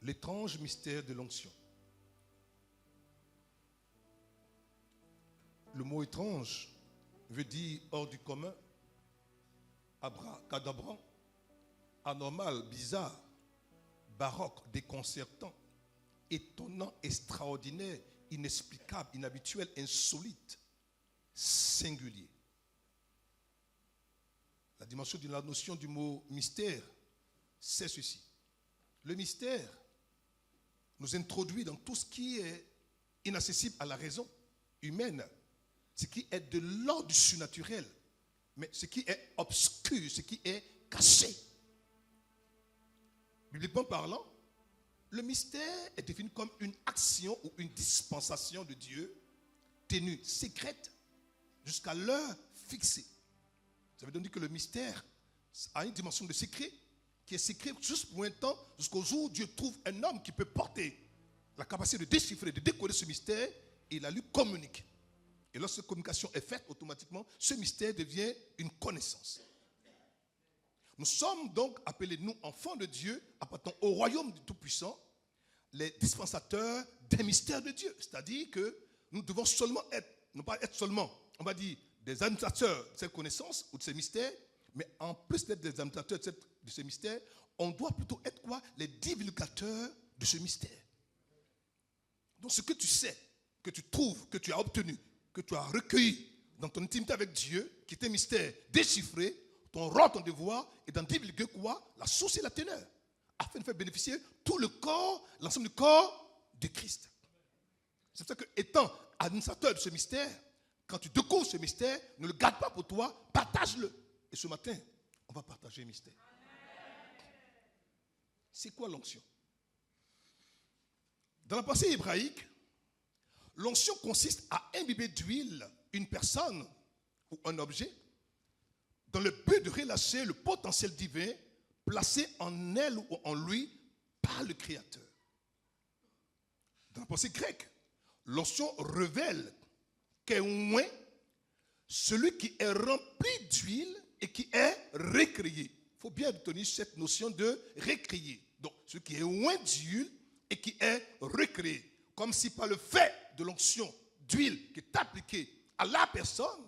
L'étrange mystère de l'onction. Le mot étrange veut dire hors du commun, abracadabrant, anormal, bizarre, baroque, déconcertant, étonnant, extraordinaire, inexplicable, inhabituel, insolite, singulier. La dimension de la notion du mot mystère, c'est ceci. Le mystère nous introduit dans tout ce qui est inaccessible à la raison humaine, ce qui est de l'ordre du surnaturel, mais ce qui est obscur, ce qui est caché. Bibliquement parlant, le mystère est défini comme une action ou une dispensation de Dieu tenue secrète jusqu'à l'heure fixée. Ça veut donc dire que le mystère a une dimension de secret qui est secret juste pour un temps, jusqu'au jour où Dieu trouve un homme qui peut porter la capacité de déchiffrer, de décoder ce mystère, et il la lui communique. Et lorsque cette communication est faite, automatiquement, ce mystère devient une connaissance. Nous sommes donc appelés, nous, enfants de Dieu, appartenant au royaume du Tout-Puissant, les dispensateurs des mystères de Dieu. C'est-à-dire que nous devons seulement être, non pas être seulement, on va dire, des administrateurs de cette connaissance ou de ces mystères, mais en plus d'être des administrateurs de ces mystères, on doit plutôt être quoi? Les divulgateurs de ce mystère. Donc ce que tu sais, que tu trouves, que tu as obtenu, que tu as recueilli dans ton intimité avec Dieu, qui est un mystère déchiffré, ton rôle, ton devoir est d'en divulguer quoi? La source et la teneur, afin de faire bénéficier tout le corps, l'ensemble du corps de Christ. C'est pour ça que, étant administrateur de ce mystère, quand tu découvres ce mystère, ne le garde pas pour toi, partage-le. Et ce matin, on va partager le mystère. C'est quoi l'onction? Dans la pensée hébraïque, l'onction consiste à imbiber d'huile une personne ou un objet dans le but de relâcher le potentiel divin placé en elle ou en lui par le Créateur. Dans la pensée grecque, l'onction révèle qu'est oint celui qui est rempli d'huile et qui est récréé. Il faut bien retenir cette notion de récréer. Donc, celui qui est oint d'huile et qui est récréé. Comme si par le fait de l'onction d'huile qui est appliquée à la personne,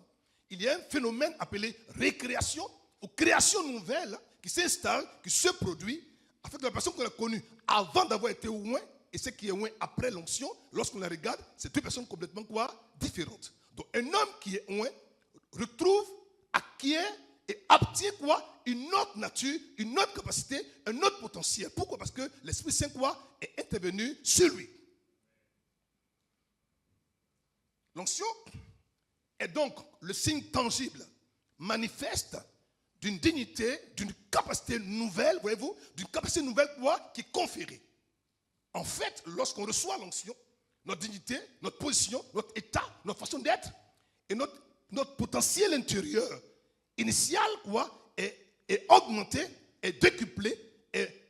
il y a un phénomène appelé récréation ou création nouvelle qui s'installe, qui se produit, afin que la personne qu'on a connue avant d'avoir été oint et ce qui est oint après l'onction, lorsqu'on la regarde, c'est deux personnes complètement quoi? Différentes. Donc un homme qui est oint retrouve, acquiert et obtient quoi? Une autre nature, une autre capacité, un autre potentiel. Pourquoi? Parce que l'Esprit Saint quoi? Est intervenu sur lui. L'onction est donc le signe tangible, manifeste d'une dignité, d'une capacité nouvelle, voyez-vous, d'une capacité nouvelle quoi? Qui est conférée. En fait, lorsqu'on reçoit l'onction, notre dignité, notre position, notre état, notre façon d'être et notre potentiel intérieur initial quoi, est augmenté, est décuplé, est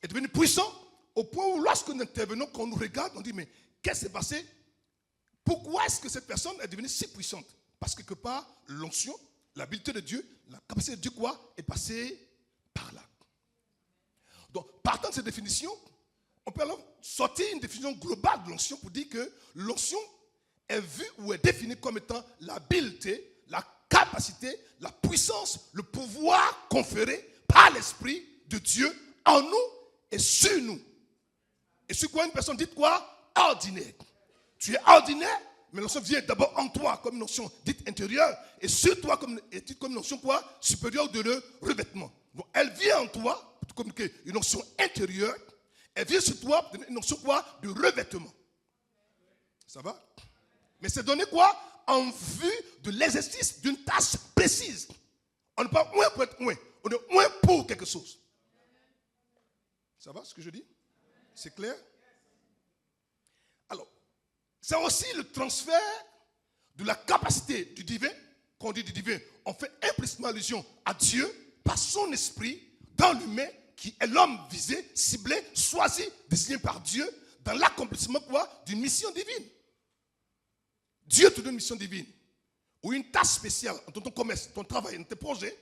devenu puissant au point où lorsque nous intervenons, quand on nous regarde, on dit mais qu'est-ce qui s'est passé? Pourquoi est-ce que cette personne est devenue si puissante? Parce que quelque part, l'onction, l'habileté de Dieu, la capacité de Dieu quoi, est passée par là. Donc, partant de cette définition, on peut alors sortir une définition globale de l'onction pour dire que l'onction est vue ou est définie comme étant l'habileté, la capacité, la puissance, le pouvoir conféré par l'Esprit de Dieu en nous et sur nous. Et sur quoi une personne dit quoi? Ordinaire. Tu es ordinaire, mais l'onction vient d'abord en toi comme une notion dite intérieure et sur toi comme une notion quoi? Supérieure de le revêtement. Donc elle vient en toi pour te communiquer une notion intérieure. Elle vient sur toi pour donner une notion quoi? De revêtement. Ça va? Mais c'est donné quoi? En vue de l'exercice d'une tâche précise. On n'est pas oint pour être oint. On est oint pour quelque chose. Ça va ce que je dis? C'est clair? Alors, c'est aussi le transfert de la capacité du divin. Quand on dit du divin, on fait implicitement allusion à Dieu par son esprit dans l'humain qui est l'homme visé, ciblé, choisi, désigné par Dieu dans l'accomplissement quoi? D'une mission divine. Dieu te donne une mission divine ou une tâche spéciale dans ton commerce, ton travail, dans tes projets.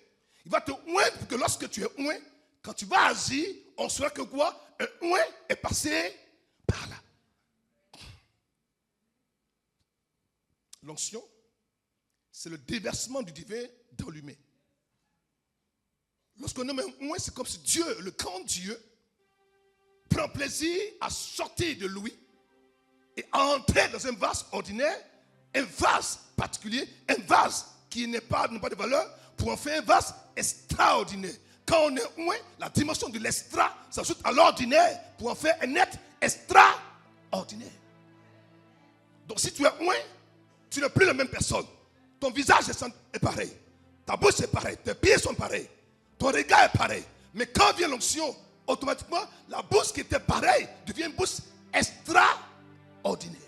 Il va te oindre pour que lorsque tu es oint, Quand tu vas agir, on saura que quoi? Un oint est passé par là. L'onction, c'est le déversement du divin dans l'humain. Lorsqu'on nomme un oint, c'est comme si Dieu, le grand Dieu, prend plaisir à sortir de lui et à entrer dans un vase ordinaire, un vase particulier, un vase qui n'a pas de valeur, pour en faire un vase extraordinaire. Quand on est oint, la dimension de l'extra s'ajoute à l'ordinaire pour en faire un être extraordinaire. Donc si tu es oint, tu n'es plus la même personne. Ton visage est pareil, ta bouche est pareille, tes pieds sont pareils, ton regard est pareil. Mais quand vient l'onction, automatiquement, la bouche qui était pareille devient une bouche extraordinaire.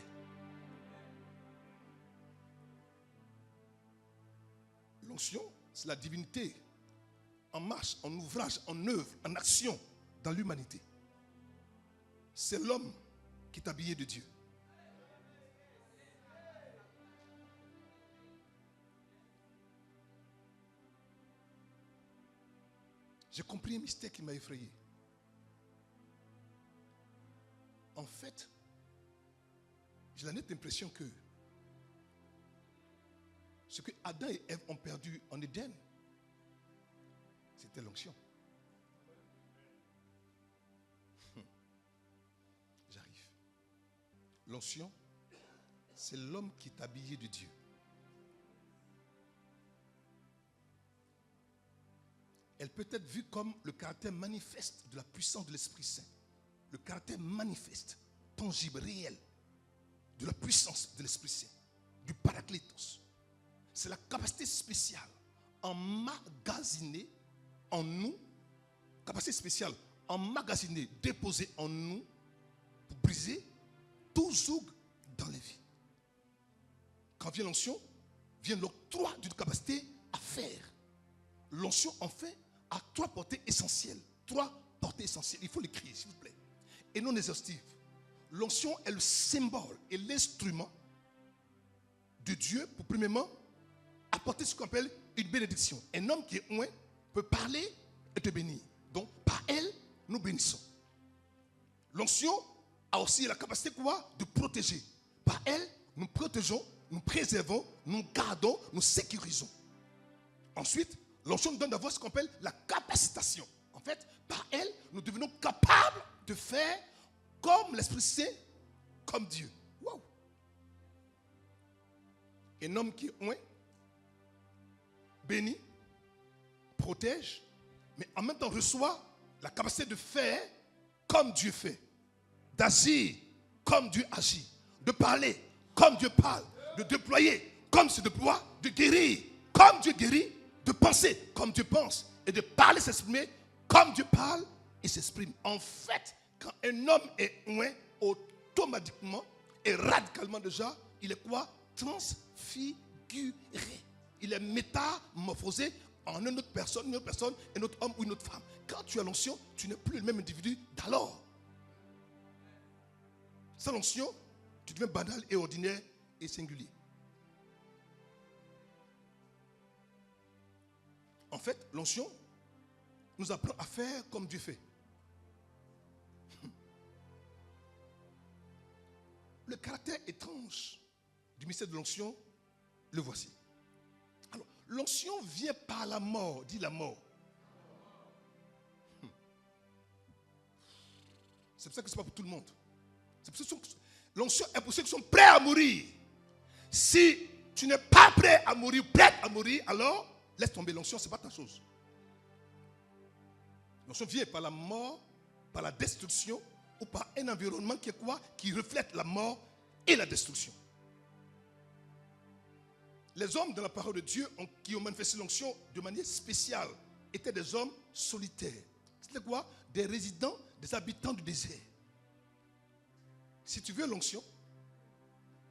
L'onction, c'est la divinité en marche, en ouvrage, en œuvre, en action dans l'humanité. C'est l'homme qui est habillé de Dieu. J'ai compris un mystère qui m'a effrayé. En fait, j'ai la nette impression que ce que Adam et Ève ont perdu en Éden, c'était l'onction. J'arrive. L'onction, c'est l'homme qui est habillé de Dieu. Elle peut être vue comme le caractère manifeste de la puissance de l'Esprit Saint. Le caractère manifeste, tangible, réel de la puissance de l'Esprit Saint, du Paraclétos. C'est la capacité spéciale emmagasinée en nous, capacité spéciale emmagasinée, déposée en nous pour briser tout zoug dans les vies. Quand vient l'onction, vient l'octroi d'une capacité à faire. L'onction, en fait, a trois portées essentielles. Trois portées essentielles. Il faut l'écrire, s'il vous plaît. Et non exhaustive. L'onction est le symbole et l'instrument de Dieu pour, premièrement, apporter ce qu'on appelle une bénédiction. Un homme qui est oint peut parler et te bénir. Donc, par elle, nous bénissons. L'onction a aussi la capacité quoi? De protéger. Par elle, nous protégeons, nous préservons, nous gardons, nous sécurisons. Ensuite, l'onction nous donne d'avoir ce qu'on appelle la capacitation. En fait, par elle, nous devenons capables de faire comme l'Esprit Saint, comme Dieu. Wow. Un homme qui est oint, bénit, protège, mais en même temps reçoit la capacité de faire comme Dieu fait, d'agir comme Dieu agit, de parler comme Dieu parle, de déployer comme se déploie, de guérir comme Dieu guérit, de penser comme Dieu pense et de parler, s'exprimer comme Dieu parle et s'exprime. En fait, quand un homme est oint, automatiquement et radicalement déjà, il est quoi? Transfiguré. Il est métamorphosé en une autre personne, un autre homme ou une autre femme. Quand tu as l'onction, tu n'es plus le même individu d'alors. Sans l'onction, tu deviens banal et ordinaire et singulier. En fait, l'onction nous apprend à faire comme Dieu fait. Le caractère étrange du mystère de l'onction, le voici. Alors, l'onction vient par la mort, dit la mort. C'est pour ça que ce n'est pas pour tout le monde. C'est pour ça que l'onction est pour ceux qui sont prêts à mourir. Si tu n'es pas prêt à mourir, prête à mourir, alors laisse tomber l'onction, ce n'est pas ta chose. L'onction vient par la mort, par la destruction ou par un environnement qui est quoi? Qui reflète la mort et la destruction. Les hommes dans la parole de Dieu qui ont manifesté l'onction de manière spéciale étaient des hommes solitaires. C'était quoi? Des résidents, des habitants du désert. Si tu veux l'onction,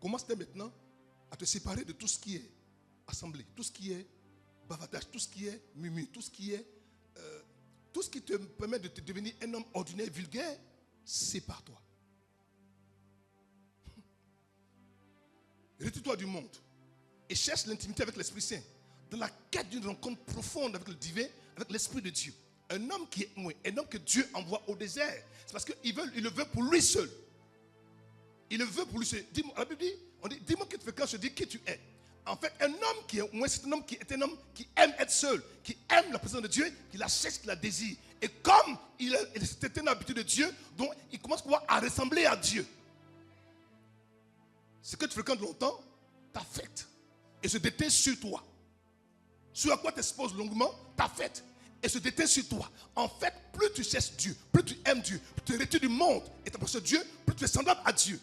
commence dès maintenant à te séparer de tout ce qui est assemblée, tout ce qui est bavardage, tout ce qui est murmure, tout ce qui te permet de te devenir un homme ordinaire, vulgaire, sépare-toi. Retire-toi du monde et cherche l'intimité avec l'Esprit Saint dans la quête d'une rencontre profonde avec le divin, avec l'Esprit de Dieu. un homme que Dieu envoie au désert, c'est parce qu'il le veut pour lui seul. Il le veut pour lui seul. Dis-moi, la Bible dit, on dit, dis-moi qui tu fais quand je dis qui tu es. En fait, un homme qui est moins, c'est un homme qui est un homme qui aime être seul, qui aime la présence de Dieu, qui la cherche, qui la désire. Et comme c'était une habitude de Dieu, donc il commence à ressembler à Dieu. Ce que tu fréquentes longtemps t'affecte et se déteint sur toi. Sur à quoi tu exposes longuement t'affecte et se déteint sur toi. En fait, plus tu cherches Dieu, plus tu aimes Dieu, plus tu te retires du monde et tu approches Dieu, plus tu es semblable à Dieu.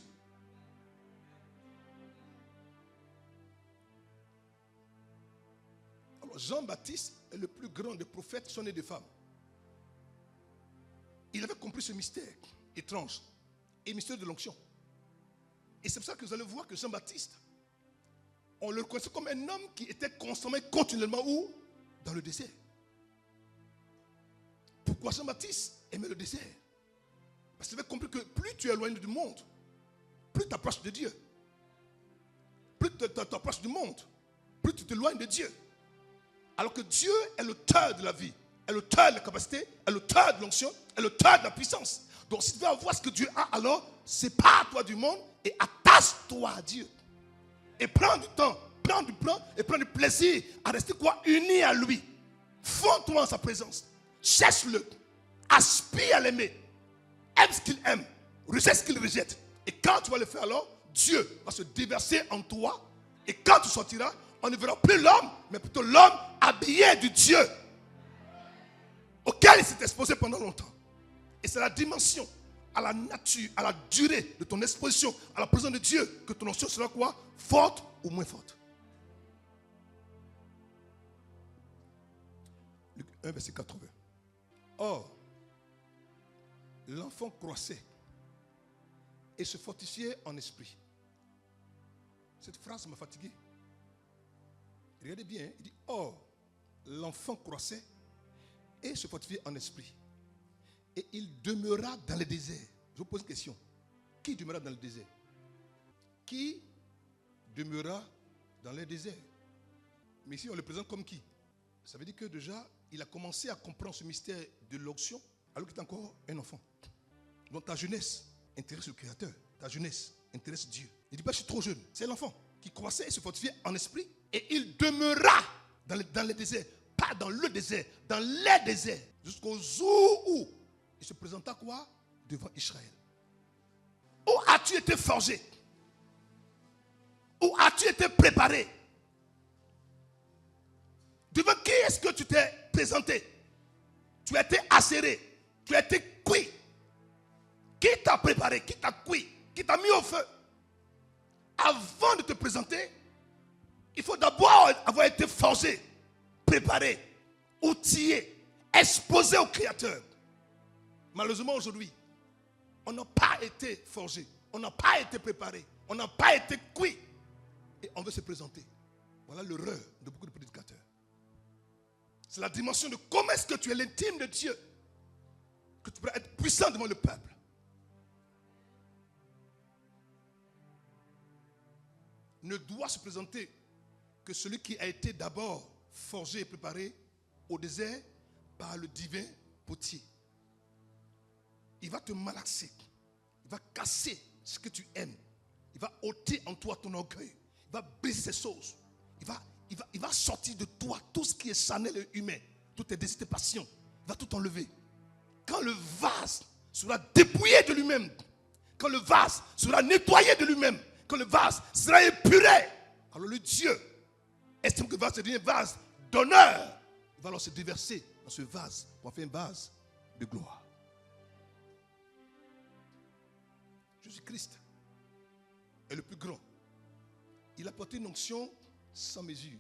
Alors, Jean-Baptiste est le plus grand des prophètes qui sont nés de femmes. Il avait compris ce mystère étrange et mystère de l'onction. Et c'est pour ça que vous allez voir que Jean-Baptiste, on le reconnaissait comme un homme qui était consommé continuellement où? Dans le désert. Pourquoi Jean-Baptiste aimait le désert? Parce qu'il avait compris que plus tu es éloigné du monde, plus tu t'approches de Dieu. Plus tu t'approches du monde, plus tu t'éloignes de Dieu. Alors que Dieu est l'auteur de la vie, est l'auteur de la capacité, est l'auteur de l'onction, est l'auteur de la puissance. Donc si tu veux avoir ce que Dieu a, alors sépare-toi du monde et attache-toi à Dieu. Et prends du temps, prends du plan et prends du plaisir à rester uni à lui. Fonds-toi en sa présence. Cherche-le. Aspire à l'aimer. Aime ce qu'il aime. Rejette ce qu'il rejette. Et quand tu vas le faire alors, Dieu va se déverser en toi. Et quand tu sortiras, on ne verra plus l'homme, mais plutôt l'homme habillé du Dieu auquel il s'est exposé pendant longtemps. Et c'est la dimension, à la nature, à la durée de ton exposition à la présence de Dieu que ton onction sera quoi? Forte ou moins forte. Luc 1, verset 80. Or, l'enfant croissait et se fortifiait en esprit. Cette phrase m'a fatigué. Regardez bien, il dit, or, l'enfant croissait et se fortifiait en esprit. Et il demeura dans le désert. Je vous pose une question. Qui demeura dans le désert? Qui demeura dans le désert? Mais ici, on le présente comme qui? Ça veut dire que déjà, il a commencé à comprendre ce mystère de l'onction alors qu'il est encore un enfant. Donc ta jeunesse intéresse le Créateur. Ta jeunesse intéresse Dieu. Il ne dit pas je suis trop jeune. C'est l'enfant qui croissait et se fortifiait en esprit. Et il demeura dans le désert. Pas dans le désert, dans les déserts. Jusqu'au jour où il se présenta quoi? Devant Israël. Où as-tu été forgé? Où as-tu été préparé? Devant qui est-ce que tu t'es présenté? Tu as été acéré. Tu as été cuit. Qui t'a préparé? Qui t'a cuit? Qui t'a mis au feu? Avant de te présenter, il faut d'abord avoir été forgé, préparé, outillé, exposé au Créateur. Malheureusement aujourd'hui, on n'a pas été forgé, on n'a pas été préparé, on n'a pas été cuit et on veut se présenter. Voilà l'erreur de beaucoup de prédicateurs. C'est la dimension de comment est-ce que tu es l'intime de Dieu, que tu pourras être puissant devant le peuple. Ne doit se présenter que celui qui a été d'abord forgé et préparé au désert par le divin potier. Il va te malaxer, il va casser ce que tu aimes, il va ôter en toi ton orgueil, il va briser ces choses, il va sortir de toi tout ce qui est charnel et humain, toutes tes désirs, tes passions, il va tout enlever. Quand le vase sera dépouillé de lui-même, quand le vase sera nettoyé de lui-même, quand le vase sera épuré, alors le Dieu estime que le vase devient un vase d'honneur. Il va alors se déverser dans ce vase pour en faire un vase de gloire. Jésus-Christ est le plus grand. Il a porté une onction sans mesure,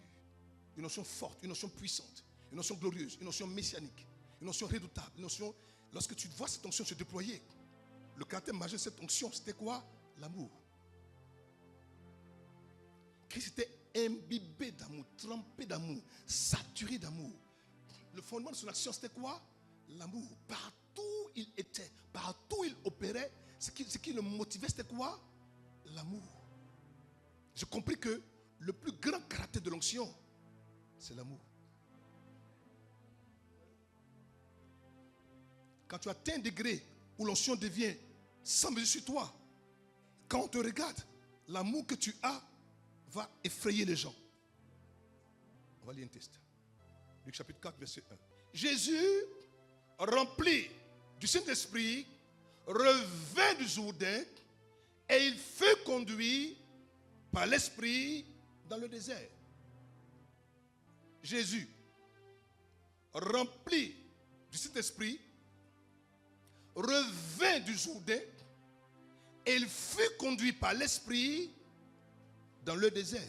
une onction forte, une onction puissante, une onction glorieuse, une onction messianique, une onction redoutable, une onction. Lorsque tu vois cette onction se déployer, le caractère majeur de cette onction, c'était quoi? L'amour. Christ était imbibé d'amour, trempé d'amour, saturé d'amour. Le fondement de son action, c'était quoi? L'amour. Partout où il était, partout où il opérait, ce qui le motivait, c'était quoi? L'amour. J'ai compris que le plus grand caractère de l'onction, c'est l'amour. Quand tu atteins un degré où l'onction devient sans mesure sur toi, quand on te regarde, l'amour que tu as va effrayer les gens. On va lire un texte. Luc chapitre 4, verset 1. Jésus, rempli du Saint-Esprit, revint du Jourdain et il fut conduit par l'Esprit dans le désert. Jésus, rempli du Saint-Esprit, revint du Jourdain et il fut conduit par l'Esprit dans le désert.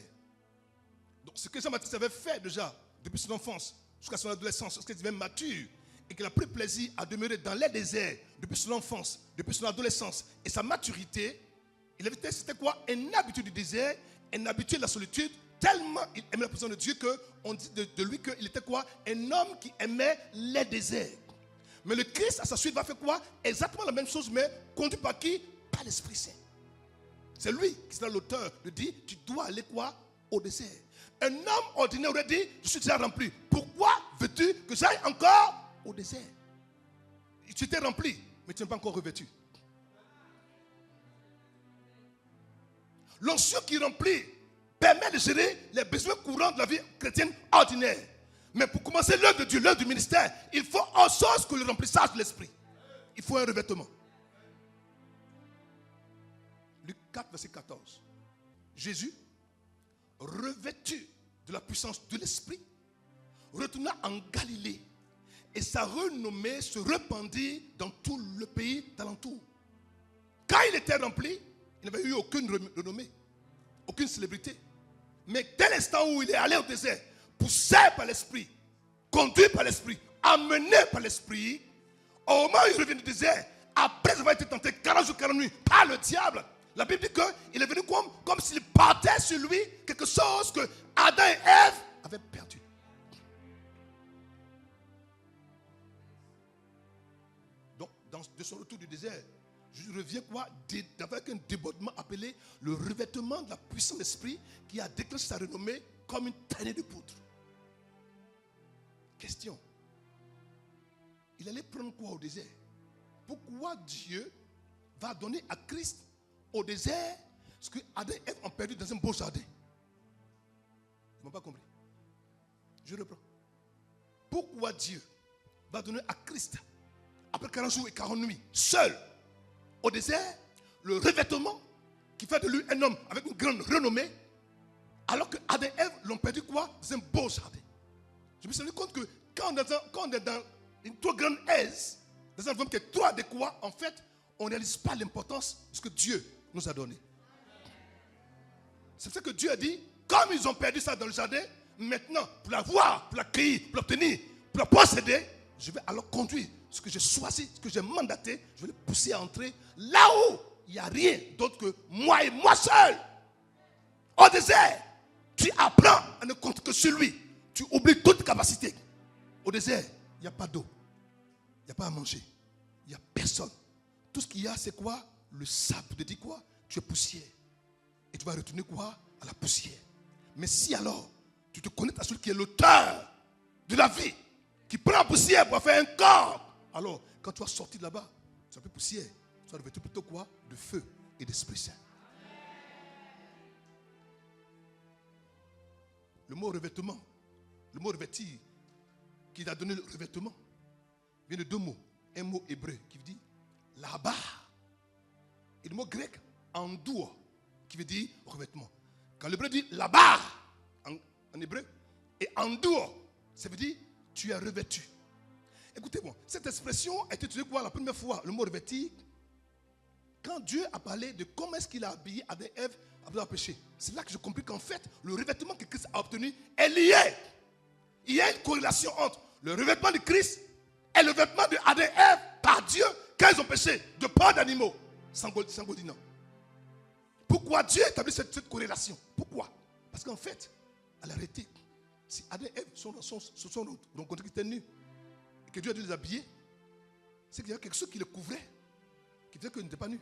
Donc ce que Jean-Baptiste avait fait déjà depuis son enfance jusqu'à son adolescence, jusqu'à qu'il devient mature et qu'il a pris plaisir à demeurer dans les déserts depuis son enfance, depuis son adolescence et sa maturité, c'était quoi? Une habitude du désert, une habitude de la solitude, tellement il aimait la présence de Dieu qu'on dit de lui qu'il était quoi? Un homme qui aimait les déserts. Mais le Christ, à sa suite, va faire quoi? Exactement la même chose, mais conduit par qui? Par l'Esprit Saint. C'est lui qui sera l'auteur de dire, tu dois aller quoi? Au désert. Un homme ordinaire aurait dit, je suis déjà rempli. Pourquoi veux-tu que j'aille encore au désert? Tu t'es rempli, mais tu n'es pas encore revêtu. L'onction qui remplit permet de gérer les besoins courants de la vie chrétienne ordinaire. Mais pour commencer l'œuvre de Dieu, l'œuvre du ministère, il faut autre chose que le remplissage de l'esprit. Il faut un revêtement. Luc 4, verset 14. Jésus, revêtu de la puissance de l'esprit, retourna en Galilée et sa renommée se répandit dans tout le pays d'alentour. Quand il était rempli, il n'avait eu aucune renommée, aucune célébrité. Mais dès l'instant où il est allé au désert, poussé par l'esprit, conduit par l'esprit, amené par l'esprit, au moment où il revient du désert, après avoir été tenté 40 jours, 40 nuits par le diable, la Bible dit qu'il est venu comme s'il portait sur lui quelque chose que Adam et Ève avaient perdu. Donc, de son retour du désert, je reviens avec un débordement appelé le revêtement de la puissance de l'esprit qui a déclenché sa renommée comme une traînée de poudre. Question. Il allait prendre quoi au désert? Pourquoi Dieu va donner à Christ au désert ce que Adam et Ève ont perdu dans un beau jardin? Ils n'ont pas compris. Je reprends. Pourquoi Dieu va donner à Christ, après 40 jours et 40 nuits, seul, au désert, le revêtement qui fait de lui un homme avec une grande renommée, alors que Adam et Ève l'ont perdu quoi? Dans un beau jardin. Je me suis rendu compte que quand on est dans une trop grande aise, dans un environnement qui est trop adéquat, en fait, on ne réalise pas l'importance de ce que Dieu nous a donné. C'est pour ça que Dieu a dit, comme ils ont perdu ça dans le jardin, maintenant, pour l'avoir, pour l'accueillir, pour l'obtenir, pour la posséder, je vais alors conduire ce que j'ai choisi, ce que j'ai mandaté, je vais le pousser à entrer là où il n'y a rien d'autre que moi et moi seul. Au désert, tu apprends à ne compter que sur lui. Tu oublies toute capacité. Au désert, il n'y a pas d'eau. Il n'y a pas à manger. Il n'y a personne. Tout ce qu'il y a, c'est quoi? Le sable. Tu dis quoi? Tu es poussière. Et tu vas retourner quoi? À la poussière. Mais si alors, tu te connectes à celui qui est l'auteur de la vie, qui prend la poussière pour faire un corps, alors, quand tu vas sortir de là-bas, tu n'as plus poussière. Tu vas revêtir plutôt quoi? De feu et d'Esprit Saint. Le mot revêtement, le mot revêtir, qui a donné le revêtement, vient de deux mots. Un mot hébreu qui veut dire là-bas. Et le mot grec, endour, qui veut dire revêtement. Quand l'hébreu dit là-bas, en hébreu, et endour, ça veut dire tu es revêtu. Écoutez-moi, cette expression a été utilisée quoi la première fois, le mot revêtir, quand Dieu a parlé de comment est-ce qu'il a habillé Adam et Ève après avoir péché. C'est là que j'ai compris qu'en fait, le revêtement que Christ a obtenu est lié. Il y a une corrélation entre le revêtement de Christ et le revêtement de Adam et Ève par Dieu quand ils ont péché de peur d'animaux, sanguinolents. Pourquoi Dieu établit cette corrélation? Pourquoi? Parce qu'en fait, à la réalité, si Adam et Ève se sont rencontrés qui étaient nus, et que Dieu a dû les habiller, c'est qu'il y a quelque chose qui les couvrait, qui faisait qu'ils n'étaient pas nus.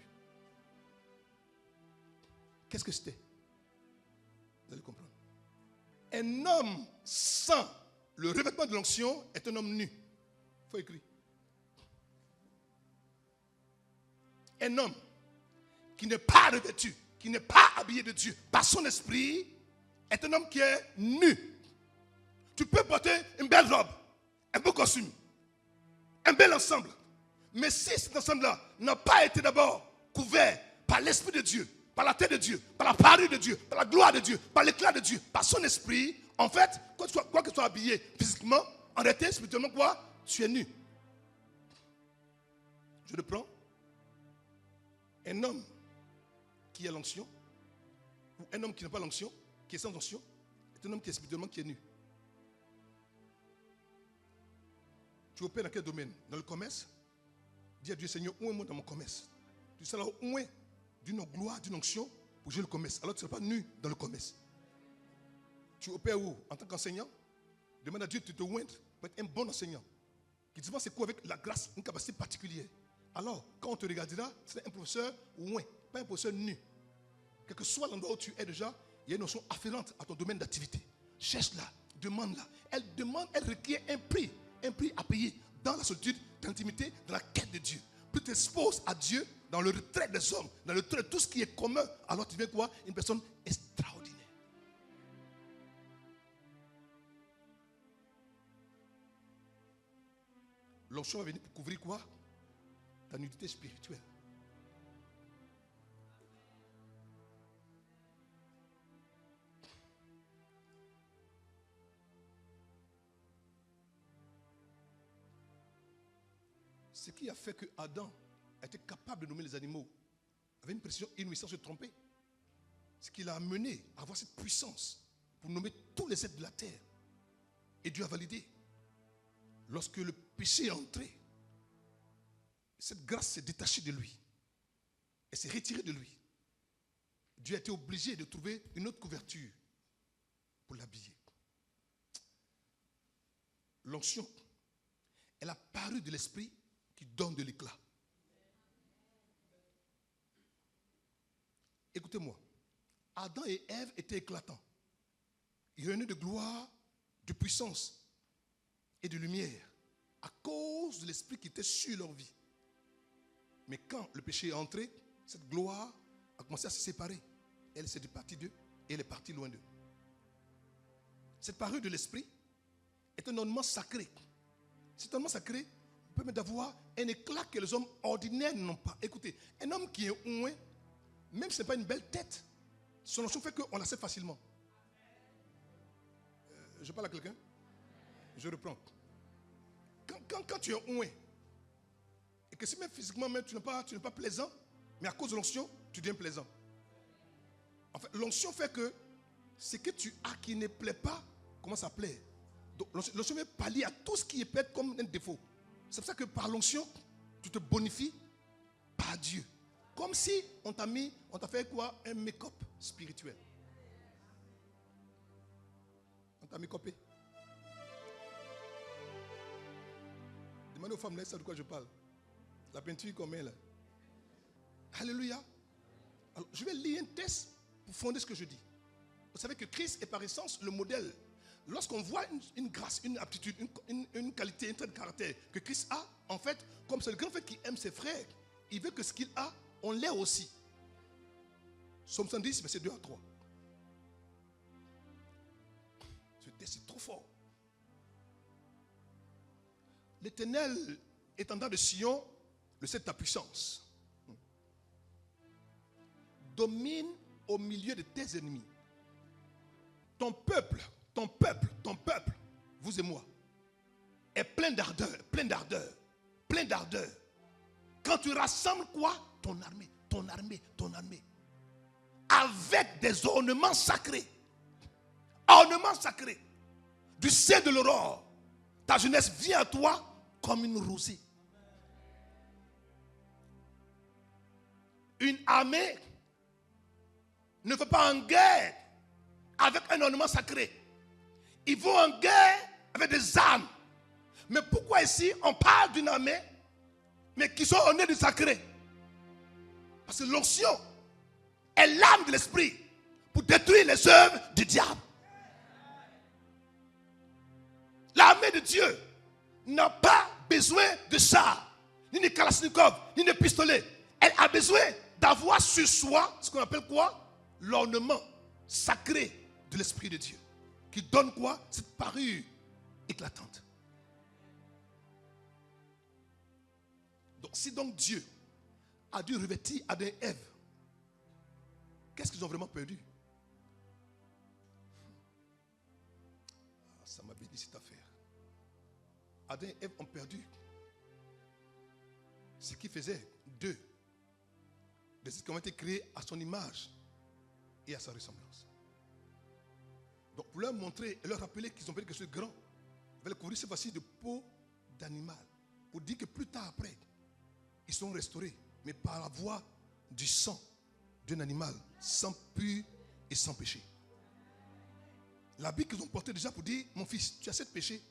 Qu'est-ce que c'était? Vous allez comprendre. Un homme sans le revêtement de l'onction est un homme nu. Il faut écrire. Un homme qui n'est pas revêtu, qui n'est pas habillé de Dieu par son esprit, est un homme qui est nu. Tu peux porter une belle robe, un beau costume, un bel ensemble. Mais si cet ensemble-là n'a pas été d'abord couvert par l'Esprit de Dieu, par la tête de Dieu, par la parole de Dieu, par la gloire de Dieu, par l'éclat de Dieu, par son esprit, en fait, quoi que tu sois habillé physiquement, en réalité, spirituellement, quoi? Tu es nu. Je le prends. Un homme qui a l'onction, ou un homme qui n'a pas l'onction, qui est sans onction, est un homme qui est spirituellement qui est nu. Tu opères dans quel domaine? Dans le commerce? Dis à Dieu, Seigneur, où est moi dans mon commerce? Tu seras où est d'une gloire, d'une onction pour jouer le commerce. Alors tu ne seras pas nu dans le commerce. Tu opères où? En tant qu'enseignant? Demande à Dieu de te oindre pour être un bon enseignant. Qui te c'est quoi avec la grâce, une capacité particulière. Alors, quand on te regardera, c'est un professeur oint, pas un professeur nu. Quel que soit l'endroit où tu es déjà, il y a une notion afférente à ton domaine d'activité. Cherche-la, demande-la. Elle requiert un prix à payer dans la solitude, dans l'intimité, dans la quête de Dieu. Plus tu t'exposes à Dieu dans le retrait des hommes, dans le retrait de tout ce qui est commun, alors tu deviens quoi? Une personne extraordinaire. L'onction va venir pour couvrir quoi? Ta nudité spirituelle. Ce qui a fait que Adam était capable de nommer les animaux avait une précision inouïe sans se tromper. Ce qui l'a amené à avoir cette puissance pour nommer tous les êtres de la terre. Et Dieu a validé. Lorsque le péché est entré, cette grâce s'est détachée de lui. Elle s'est retirée de lui. Dieu a été obligé de trouver une autre couverture pour l'habiller. L'onction est la parure de l'esprit qui donne de l'éclat. Écoutez-moi. Adam et Ève étaient éclatants. Ils revenaient de gloire, de puissance et de lumière à cause de l'esprit qui était sur leur vie. Mais quand le péché est entré, cette gloire a commencé à se séparer. Elle s'est départie d'eux et elle est partie loin d'eux. Cette parure de l'esprit est un ornement sacré. Cet ornement sacré permet d'avoir un éclat que les hommes ordinaires n'ont pas. Écoutez, un homme qui est ouin, même si ce n'est pas une belle tête, son onction fait qu'on l'accepte facilement. Je parle à quelqu'un? Je reprends. Quand tu es ouin, et que si même physiquement même, tu n'es pas plaisant, mais à cause de l'onction, tu deviens plaisant. En fait, l'onction fait que ce que tu as qui ne plaît pas commence à plaire. Donc l'onction vient pallier à tout ce qui est peut-être comme un défaut. C'est pour ça que par l'onction, tu te bonifies par Dieu. Comme si on t'a fait quoi? Un make-up spirituel. On t'a make-upé. Demandez aux femmes, là, de quoi je parle. La peinture combien là? Alléluia. Alors, je vais lire un texte pour fonder ce que je dis. Vous savez que Christ est par essence le modèle. Lorsqu'on voit une grâce, une aptitude, une qualité, un trait de caractère que Christ a, en fait, comme c'est le grand frère qui aime ses frères, il veut que ce qu'il a, on l'ait aussi. Somme 110, verset 2 à 3. Ce texte est trop fort. L'Éternel, étendard de Sion, le sait de ta puissance. Domine au milieu de tes ennemis. Ton peuple, vous et moi, est plein d'ardeur. Quand tu rassembles quoi? Ton armée. Avec des ornements sacrés. Du sein de l'aurore. Ta jeunesse vient à toi comme une rosée. Une armée ne va pas en guerre avec un ornement sacré. Ils vont en guerre avec des armes. Mais pourquoi ici on parle d'une armée, mais qui sont ornés du sacré? Parce que l'onction est l'arme de l'esprit pour détruire les œuvres du diable. L'armée de Dieu n'a pas besoin de chars, ni de kalachnikov, ni de pistolets. Elle a besoin d'avoir sur soi ce qu'on appelle quoi? L'ornement sacré de l'Esprit de Dieu. Qui donne quoi? Cette parure éclatante. Donc si donc Dieu a dû revêtir Adam et Ève, qu'est-ce qu'ils ont vraiment perdu? Ça m'a béni cette affaire. Adam et Ève ont perdu ce qui faisait d'eux des êtres qui ont été créés à son image et à sa ressemblance. Donc pour leur montrer et leur rappeler qu'ils ont fait quelque chose de grand, ils va les couvrir cette fois-ci de peau d'animal. Pour dire que plus tard après, ils sont restaurés, mais par la voie du sang d'un animal, sans pur et sans péché. L'habit qu'ils ont porté déjà pour dire, mon fils, tu as cette péché,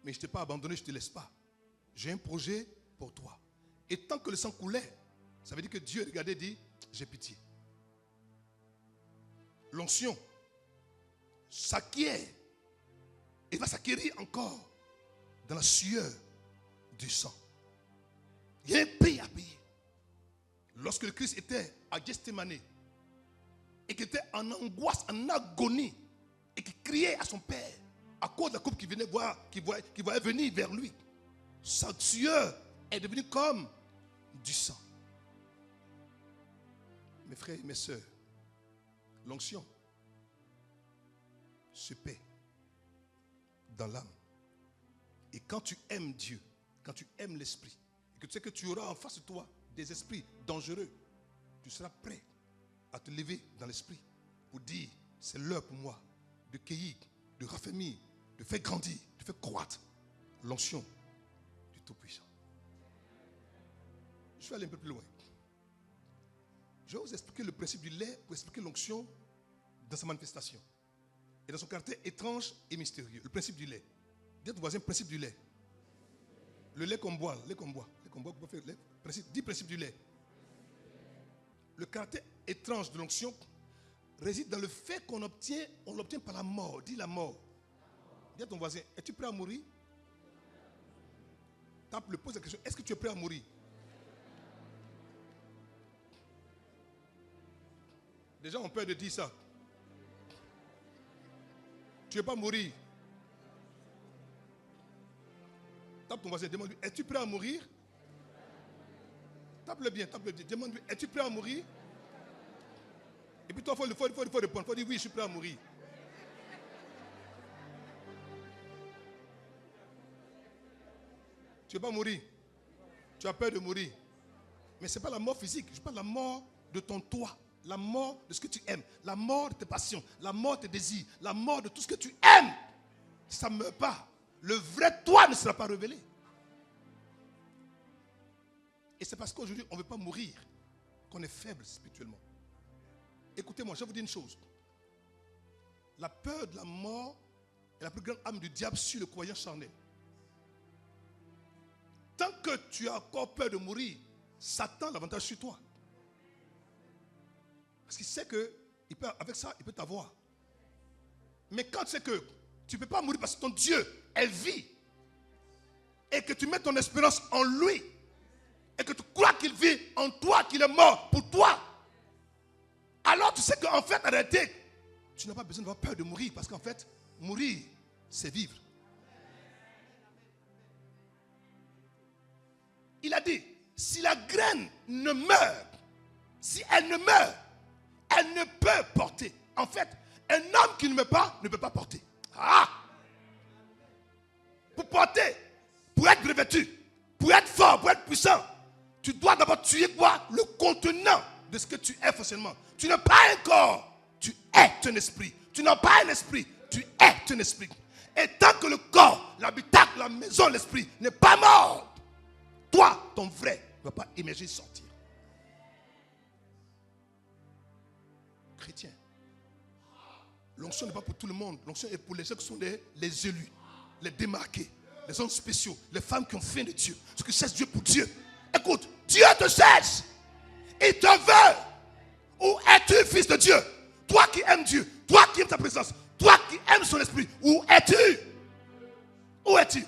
mais je ne t'ai pas abandonné, je ne te laisse pas. J'ai un projet pour toi. Et tant que le sang coulait, ça veut dire que Dieu regardait et dit, j'ai pitié. L'onction s'acquiert et va s'acquérir encore dans la sueur du sang. Il y a un prix à payer. Lorsque le Christ était à Gethsémane et qu'il était en angoisse, en agonie, et qu'il criait à son Père à cause de la coupe qui venait voir, qui voyait venir vers lui, sa sueur est devenue comme du sang. Mes frères et mes sœurs, l'onction se paie dans l'âme. Et quand tu aimes Dieu, quand tu aimes l'esprit, et que tu sais que tu auras en face de toi des esprits dangereux, tu seras prêt à te lever dans l'esprit pour dire, c'est l'heure pour moi de cueillir, de raffermir, de faire grandir, de faire croître l'onction du Tout-Puissant. Je vais aller un peu plus loin. Je vais vous expliquer le principe du lait pour expliquer l'onction dans sa manifestation et dans son caractère étrange et mystérieux. Le principe du lait. Dis à ton voisin, principe du lait. Le lait qu'on boit, dis principe du lait. Le caractère étrange de l'onction réside dans le fait qu'on l'obtient par la mort. Dis la mort. Dis à ton voisin, es-tu prêt à mourir? Tape, pose la question, est-ce que tu es prêt à mourir? Les gens ont peur de dire ça. Tu ne veux pas mourir. Tape ton voisin, demande-lui, es-tu prêt à mourir? Tape-le bien, demande-lui, es-tu prêt à mourir? Et puis toi, il faut répondre, il faut dire oui, je suis prêt à mourir. Tu ne veux pas mourir. Tu as peur de mourir. Mais ce n'est pas la mort physique, je parle de la mort de ton toi. La mort de ce que tu aimes, la mort de tes passions, la mort de tes désirs, la mort de tout ce que tu aimes. Si ça ne meurt pas, le vrai toi ne sera pas révélé. Et c'est parce qu'aujourd'hui, on ne veut pas mourir qu'on est faible spirituellement. Écoutez-moi, je vais vous dire une chose. La peur de la mort est la plus grande âme du diable sur le croyant charnel. Tant que tu as encore peur de mourir, Satan a l'avantage sur toi. Parce qu'il sait qu'avec ça, il peut t'avoir. Mais quand tu sais que tu ne peux pas mourir parce que ton Dieu, elle vit, et que tu mets ton espérance en lui, et que tu crois qu'il vit en toi, qu'il est mort pour toi, alors tu sais qu'en fait, en réalité, tu n'as pas besoin d'avoir peur de mourir, parce qu'en fait, mourir, c'est vivre. Il a dit, si la graine ne meurt, si elle ne meurt, elle ne peut porter. En fait, un homme qui ne meurt pas ne peut pas porter. Ah! Pour porter, pour être revêtu, pour être fort, pour être puissant, tu dois d'abord tuer quoi? Le contenant de ce que tu es forcément. Tu n'es pas un corps, tu es un esprit. Tu n'as pas un esprit, tu es un esprit. Et tant que le corps, l'habitacle, la maison, l'esprit n'est pas mort, toi, ton vrai, ne va pas émerger, sortir. Chrétien. L'onction n'est pas pour tout le monde. L'onction est pour les gens qui sont les élus, les démarqués, les hommes spéciaux, les femmes qui ont faim de Dieu, ceux qui cherchent Dieu pour Dieu. Écoute, Dieu te cherche. Il te veut. Où es-tu, fils de Dieu? Toi qui aimes Dieu, toi qui aimes sa présence, toi qui aimes son esprit, où es-tu? Où es-tu?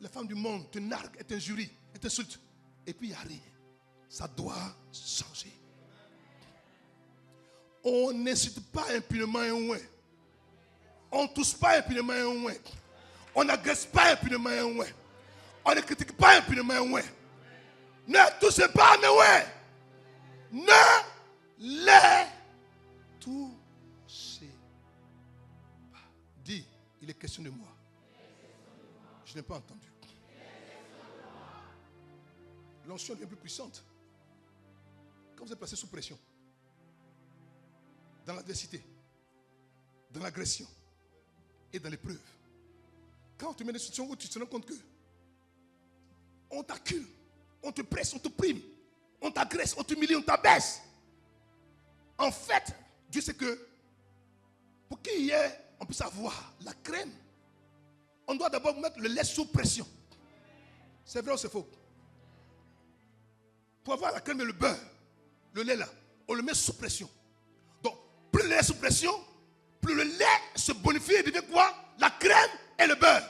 Les femmes du monde te narguent, elles t'injurient, elles t'insultent. Et puis il n'y a rien. Ça doit changer. On n'insulte pas impunément un ouin. On ne touche pas impunément un ouin. On n'agresse pas impunément un ouin. On ne critique pas impunément un ouin. Ne touchez pas mes ouins. Ne les touchez pas. Dis, il est question de moi. Je n'ai pas entendu. L'onction devient plus puissante quand vous êtes placé sous pression, dans l'adversité, dans l'agression et dans l'épreuve. Quand tu mets des situations où tu te rends compte que on t'accule, on te presse, on te prime, on t'agresse, on t'humilie, on t'abaisse. En fait, Dieu sait que pour qu'il y ait, on puisse avoir la crème, on doit d'abord mettre le lait sous pression. C'est vrai ou c'est faux? Pour avoir la crème et le beurre, le lait là, on le met sous pression. Donc, plus le lait est sous pression, plus le lait se bonifie et devient quoi? La crème et le beurre.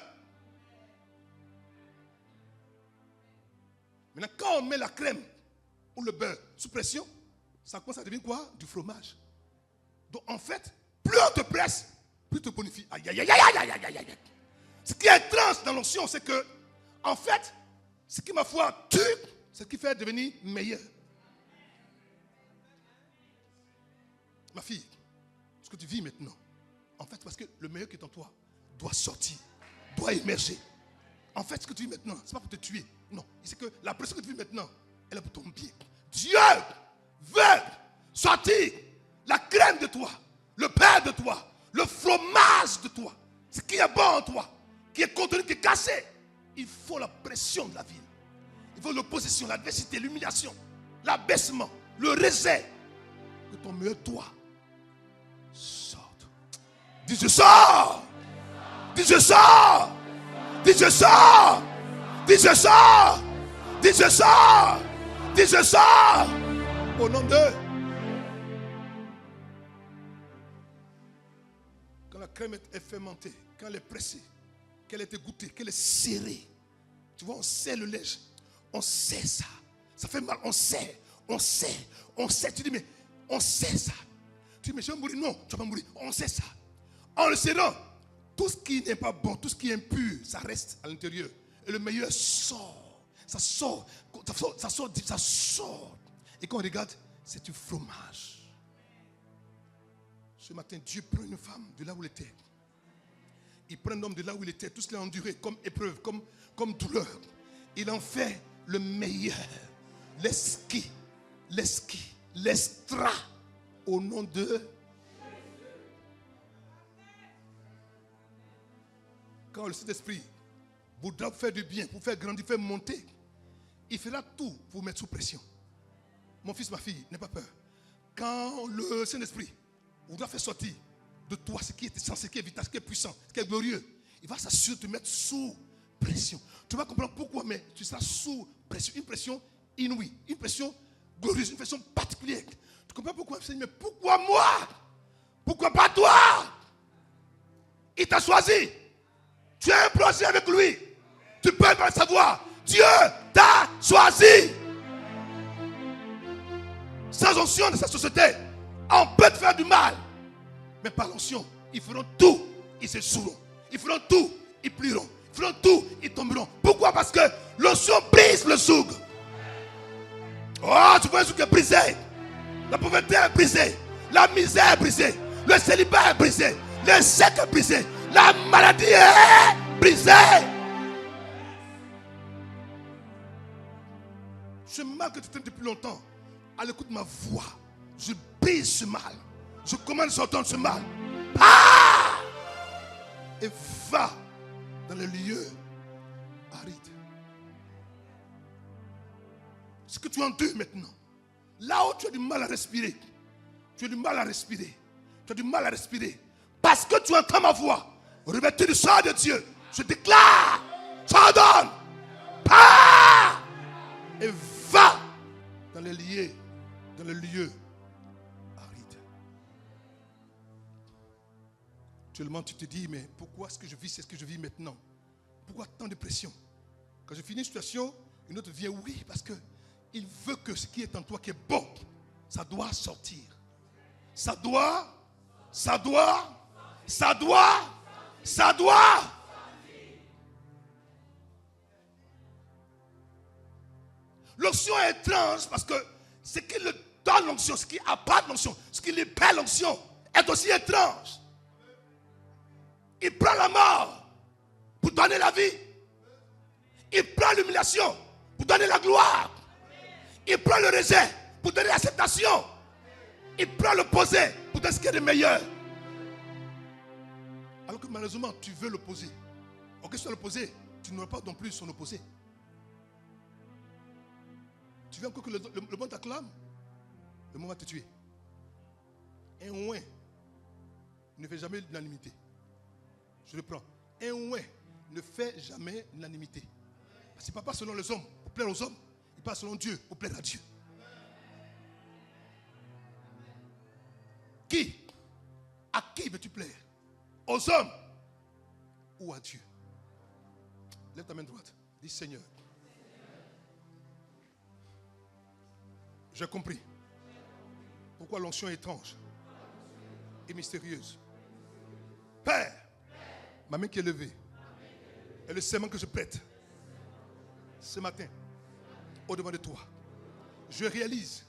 Maintenant, quand on met la crème ou le beurre sous pression, ça commence à devenir quoi? Du fromage. Donc, en fait, plus on te presse, plus tu te bonifies. Aïe, aïe, aïe, aïe, aïe, aïe, aïe, aïe. Ce qui est étrange dans l'onction, c'est que, en fait, ce qui, ma foi, tue, c'est ce qui fait devenir meilleur. Ma fille, ce que tu vis maintenant, en fait, parce que le meilleur qui est en toi doit sortir, doit émerger. En fait, ce que tu vis maintenant, ce n'est pas pour te tuer. Non, c'est que la pression que tu vis maintenant, elle est pour ton bien. Dieu veut sortir la crème de toi, le beurre de toi, le fromage de toi, ce qui est bon en toi, qui est contenu, qui est caché. Il faut la pression de la vie. Il faut l'opposition, l'adversité, l'humiliation, l'abaissement, le rejet. Que ton meilleur toi sorte. Dis je sors. Dis je sors. Dis je sors. Dis je sors. Dis je sors. Dis je sors. Au nom de. Quand la crème est fermentée, quand elle est pressée, qu'elle est égouttée, qu'elle est serrée, tu vois, on serre le lait. On sait ça. Ça fait mal. On sait. On sait. On sait. Tu dis, mais on sait ça. Tu dis, mais je vais mourir. Non, tu ne vas pas mourir. On sait ça. En le serrant, tout ce qui n'est pas bon, tout ce qui est impur, ça reste à l'intérieur. Et le meilleur sort. Ça sort. Ça sort. Ça sort. Et quand on regarde, c'est du fromage. Ce matin, Dieu prend une femme de là où elle était. Il prend un homme de là où il était. Tout ce qu'il a enduré comme épreuve, comme douleur. Il en fait le meilleur, l'extra, au nom de. Quand le Saint-Esprit voudra vous faire du bien, pour faire grandir, faire monter, il fera tout pour vous mettre sous pression. Mon fils, ma fille, n'aie pas peur. Quand le Saint-Esprit voudra faire sortir de toi ce qui est essentiel, ce qui est vital, ce qui est puissant, ce qui est glorieux, il va s'assurer de te mettre sous pression. Tu vas comprendre pourquoi, mais tu seras sous pression. Une pression inouïe, une pression glorieuse, une pression particulière. Tu comprends pourquoi? Mais pourquoi moi? Pourquoi pas toi? Il t'a choisi. Tu as un projet avec lui. Tu peux pas le savoir. Dieu t'a choisi. Sans onction de sa société, on peut te faire du mal. Mais par l'onction, ils feront tout. Ils se saouleront. Ils feront tout. Ils plieront. Ils feront tout. Ils tomberont. Pourquoi? Parce que l'onction brise le souk. Oh, tu vois un souk est brisé. La pauvreté est brisée. La misère est brisée. Le célibat est brisé. Le sec est brisé. La maladie est brisée. Ce mal que tu fais depuis longtemps, à l'écoute de ma voix, je brise ce mal. Je commence à entendre ce mal. Ah! Et va dans les lieux arides. Ce que tu endures maintenant, là où tu as du mal à respirer, tu as du mal à respirer, tu as du mal à respirer, parce que tu entends ma voix, revêtu du sang de Dieu, je déclare, j'ordonne, pars et va dans les lieux arides. Actuellement, tu te dis, mais pourquoi est-ce que je vis ce que je vis maintenant? Pourquoi tant de pression? Quand je finis une situation, une autre vient, oui, parce que il veut que ce qui est en toi qui est bon, ça doit sortir. Ça doit. L'onction est étrange parce que ce qui le donne l'onction, ce qui apporte l'onction, ce qui libère l'onction est aussi étrange. Il prend la mort pour donner la vie. Il prend l'humiliation pour donner la gloire. Il prend le rejet pour donner l'acceptation. Il prend l'opposé pour donner ce qui est de meilleur. Alors que malheureusement, tu veux l'opposé. Alors que ce soit l'opposé, tu n'auras pas non plus son opposé. Tu veux encore que le monde t'acclame? Le monde va te tuer. Un ouin ne fait jamais l'unanimité. Je le prends. Un ouin ne fait jamais l'unanimité. Parce qu'il ne parle pas selon les hommes pour plaire aux hommes. Il parle selon Dieu pour plaire à Dieu. Qui? À qui veux-tu plaire? Aux hommes ou à Dieu? Lève ta main droite. Dis Seigneur. J'ai compris pourquoi l'onction est étrange et mystérieuse. Père, ma main qui est levée et le serment que je prête ce matin au-devant de toi, je réalise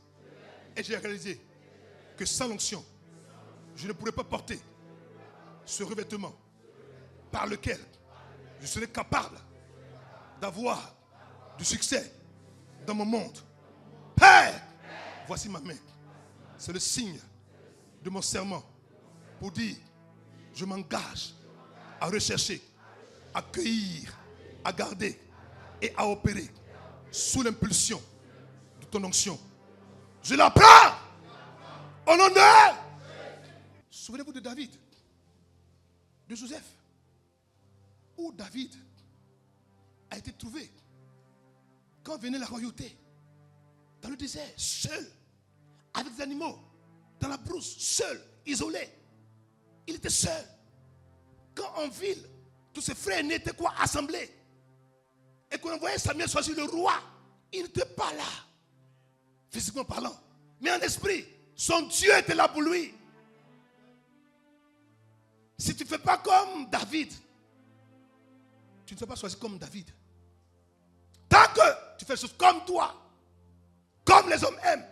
et j'ai réalisé que sans l'onction, je ne pourrais pas porter ce revêtement par lequel je serai capable d'avoir du succès dans mon monde. Père, voici ma main. C'est le signe de mon serment pour dire, je m'engage à rechercher, à cueillir, à garder et à opérer sous l'impulsion de ton onction. Je la prends au nom de... Souvenez-vous de David, de Joseph, où David a été trouvé quand venait la royauté. Dans le désert, seul, avec des animaux, dans la brousse, seul, isolé. Il était seul. Quand en ville, tous ses frères aînés étaient quoi? Assemblés. Et qu'on voyait Samuel choisir le roi, il n'était pas là, physiquement parlant. Mais en esprit, son Dieu était là pour lui. Si tu ne fais pas comme David, tu ne seras pas choisi comme David. Tant que tu fais des choses comme toi, comme les hommes aiment,